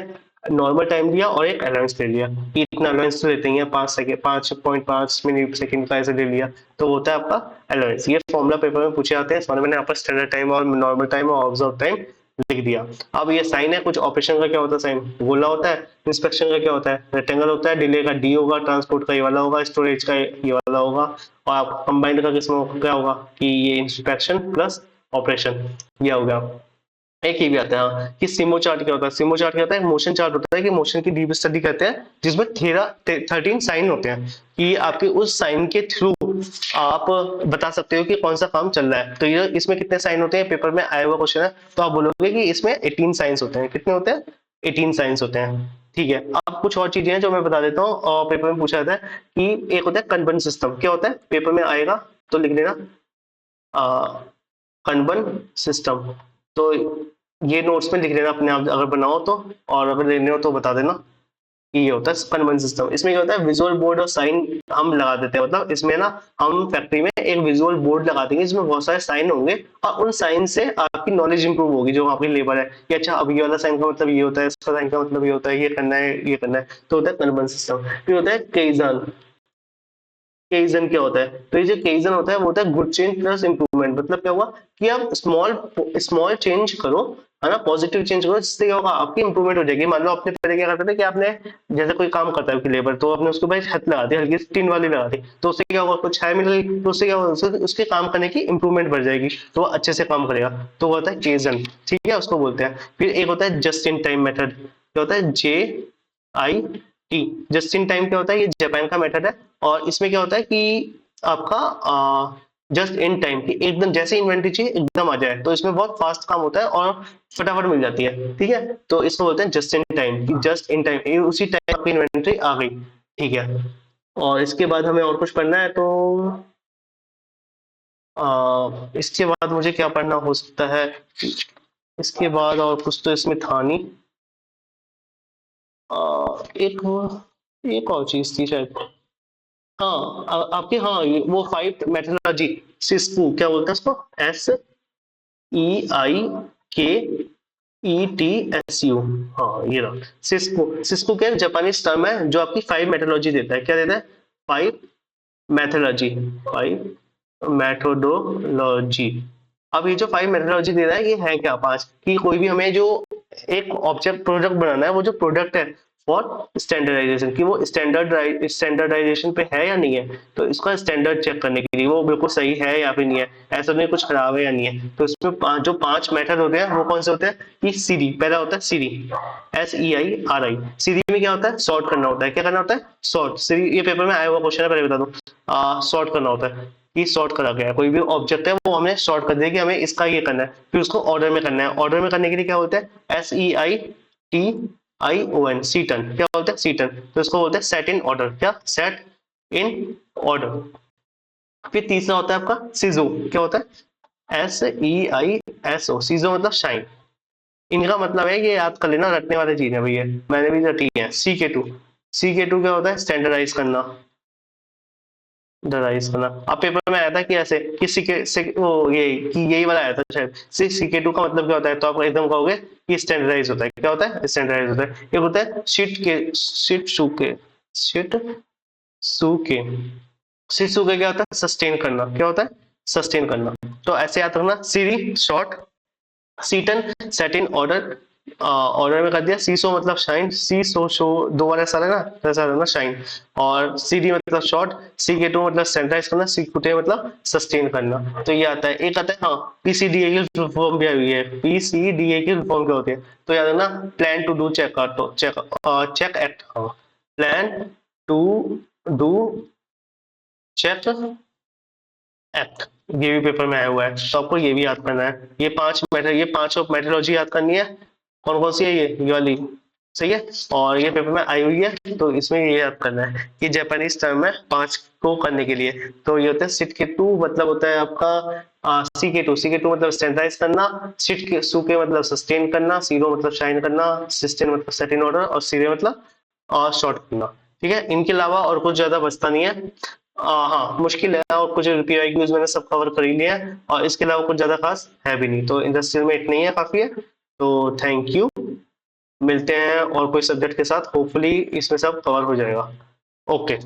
नॉर्मल टाइम लिया और एक अलाउंस ले लिया, कि इतना अलाउंस लेते हैं 5 सेकंड, 5.5 मिनट सेकंड का ऐसे ले लिया, तो होता है आपका अलाउंस। ये फॉर्मूला पेपर में पूछे आते हैं, इसमें मैंने आपका स्टैंडर्ड टाइम और नॉर्मल टाइम और ऑब्जर्व टाइम लिख दिया। अब ये साइन है, कुछ ऑपरेशन का क्या होता है, साइन गोला होता है, इंस्पेक्शन का क्या होता है, रेक्टेंगल होता है, डिले का डी होगा, ट्रांसपोर्ट का ये वाला होगा, स्टोरेज का ये वाला होगा, और आप कंबाइंड का किसमें क्या होगा कि ये इंस्पेक्शन प्लस ऑपरेशन, ये हो गया। एक ये भी आता है हाँ, कि सिमो चार्ट क्या होता है, सिमो चार्ट क्या होता है, मोशन चार्ट होता है, कि मोशन की डीप स्टडी करते हैं, जिसमें 13 साइन होते हैं, कि आपके उस साइन के थ्रू आप बता सकते हो कि कौन सा काम चल रहा है। तो ये इसमें कितने साइन होते हैं, पेपर में आया हुआ क्वेश्चन है, तो आप बोलोगे कि इसमें 18 साइंस होते हैं। कितने होते हैं, 18 साइंस होते हैं। ठीक है, अब कुछ और चीजें हैं जो मैं बता देता हूँ, और पेपर में पूछा जाता है कि एक होता है कनबन सिस्टम, क्या होता है, पेपर में आएगा तो लिख लेना कनबन सिस्टम। तो ये नोट्स में लिख लेना अपने आप अगर बनाओ तो, और अगर लेने हो तो बता देना कि ये होता है कन्वर्जन सिस्टम। इसमें क्या होता है, विजुअल बोर्ड और साइन हम लगा देते हैं, मतलब इसमें ना हम फैक्ट्री में एक विजुअल बोर्ड लगा देंगे जिसमें बहुत सारे साइन होंगे, और उन साइन से आपकी नॉलेज इंप्रूव होगी, जो आपकी लेबर है कि अच्छा अब ये वाला साइन का मतलब ये होता है, इसका साइन का मतलब ये होता है, ये करना है ये करना है, तो होता है कन्वर्जन सिस्टम। फिर होता है केइजन। केइजन क्या होता है, तो ये जो केइजन होता है वो होता है गुड चेंज प्लस इंप्रूवमेंट। मतलब क्या हुआ कि आप स्मॉल स्मॉल चेंज करो, है ना, पॉजिटिव चेंज करो, जिससे क्या होगा आपकी इंप्रूवमेंट हो जाएगी। मान लो आपने पहले क्या करते थे कि आपने जैसे कोई काम करता है लेबर, तो आपने उसके ऊपर छत लगा दी, हल्की सी टीन वाली लगा दी, तो उससे क्या होगा, कुछ छाया मिल गई, तो उससे क्या होगा, उसके काम करने की इंप्रूवमेंट बढ़ जाएगी, तो वो अच्छे से काम करेगा, तो वो होता है केइजन। ठीक है, उसको बोलते हैं। फिर एक होता है जस्ट इन टाइम मेथड, क्या होता है, JIT, जस्ट इन टाइम क्या होता है, ये जापान का मेथड है, और इसमें क्या होता है कि आपका जस्ट इन टाइम की एकदम जैसे इन्वेंट्री चाहिए एकदम आ जाए, तो इसमें बहुत फास्ट काम होता है और फटाफट मिल जाती है। ठीक है, तो इसको बोलते हैं जस्ट इन टाइम, कि जस्ट इन टाइम उसी टाइम आपकी इन्वेंट्री आ गई। ठीक है, और इसके बाद हमें और कुछ पढ़ना है, तो इसके बाद मुझे क्या पढ़ना हो सकता है, इसके बाद और कुछ तो इसमें था नहीं। एक एक और चीज थी शायद, हाँ आपके, हाँ वो 5 मेथोडोलॉजी, सिस्कू क्या बोलते हैं उसको, SEIKETSU, हाँ ये रहा सिस्कू क्या जापानीज टर्म है जो आपकी 5 मेथोडोलॉजी देता है, क्या देता है, 5 मेथोडोलॉजी, 5 मेथोडोलॉजी। अब ये जो 5 मेथोडोलॉजी दे रहा है ये है क्या, 5, कि कोई भी हमें जो एक ऑब्जेक्ट प्रोडक्ट बनाना है, वो जो प्रोडक्ट है फॉर स्टैंडर्डाइजेशन कि वो स्टैंडर्डाइजेशन पे है या नहीं है, तो इसका स्टैंडर्ड चेक करने के लिए वो बिल्कुल सही है या फिर नहीं है, ऐसा नहीं कुछ खराब है या नहीं है। तो इसमें जो 5 मेथड होते हैं वो कौन से होते हैं कि सीरी, पहला होता है सीरी, SEIRI। सीरी में क्या होता है, सॉर्ट करना होता है। क्या करना होता है, सॉर्ट। सीरी ये पेपर में आया हुआ क्वेश्चन है, पहले बता दो। सॉर्ट करना होता है कि सॉर्ट करा गया है, कोई भी ऑब्जेक्ट है वो हमें सॉर्ट कर देगी, हमें इसका ये करना है, फिर उसको ऑर्डर में करना है। ऑर्डर में करने के लिए क्या होता है, SEITION, सीटन। क्या बोलते हैं, सीटन। तो इसको बोलते हैं सेट इन ऑर्डर। क्या, सेट इन ऑर्डर। फिर तीसरा होता है आपका सीजो। क्या होता है, SEISO, सीजो मतलब शाइन। इनका मतलब है, ये याद कर लेना, रटने वाली चीज है भैया, मैंने भी रटी है। CK2 क्या होता है, स्टैंडर्डाइज करना, डराइज करना। अब पेपर में आया था कि ऐसे कि वो ये कि यही वाला आया था शायद, CK2 का मतलब क्या होता है, तो आप एकदम कहोगे कि स्टैंडर्डाइज होता है। क्या होता है, स्टैंडर्डाइज होता है। एक होता है शीट सूके क्या होता है, सस्टेन करना। क्या होता है, सस्टेन करना। तो ऐसे याद रखना, seiri sort, seiton set in order, order में कर दिया। सीसो मतलब शाइन, सी सो शो दो बार ऐसा है ना, तो ऐसा रहना शाइन। और सीडी मतलब शॉर्ट, CK2 मतलब स्टैंडर्डाइज करना, CK2 मतलब सस्टेन करना। तो ये आता है। एक आता है हाँ, PCDA की फुल फॉर्म भी आई हुई है। PCDA की फुल फॉर्म क्या होती है, तो याद रखना, plan to do check, check act. हाँ, plan to do check act, ये भी पेपर में आया हुआ है, तो आपको ये भी याद करना है। ये पांच मेथोडोलॉजी याद करनी है। कौन कौन सी है, ये वाली, सही है। और ये पेपर में आई हुई है, तो इसमें ये याद करना है कि जापानीज टर्म है 5 को करने के लिए। तो ये होता है सिट-के-टू, मतलब होता है आपका CK2 मतलब स्टैंडर्डाइज करना, सुके मतलब सस्टेन करना, सीरो मतलब शाइन करना, सिस्टेन मतलब सेट इन ऑर्डर, और सीरे मतलब शॉर्ट करना। ठीक है, इनके अलावा और कुछ ज्यादा बचता नहीं है। हाँ, मुश्किल है, और कुछ PYQs मैंने सब कवर कर ही लिया है, और इसके अलावा कुछ ज्यादा खास है भी नहीं। तो इंडस्ट्रियल में इतना ही है, काफी है। तो थैंक यू, मिलते हैं और कोई सब्जेक्ट के साथ, होपफुली इसमें सब कवर हो जाएगा। ओके।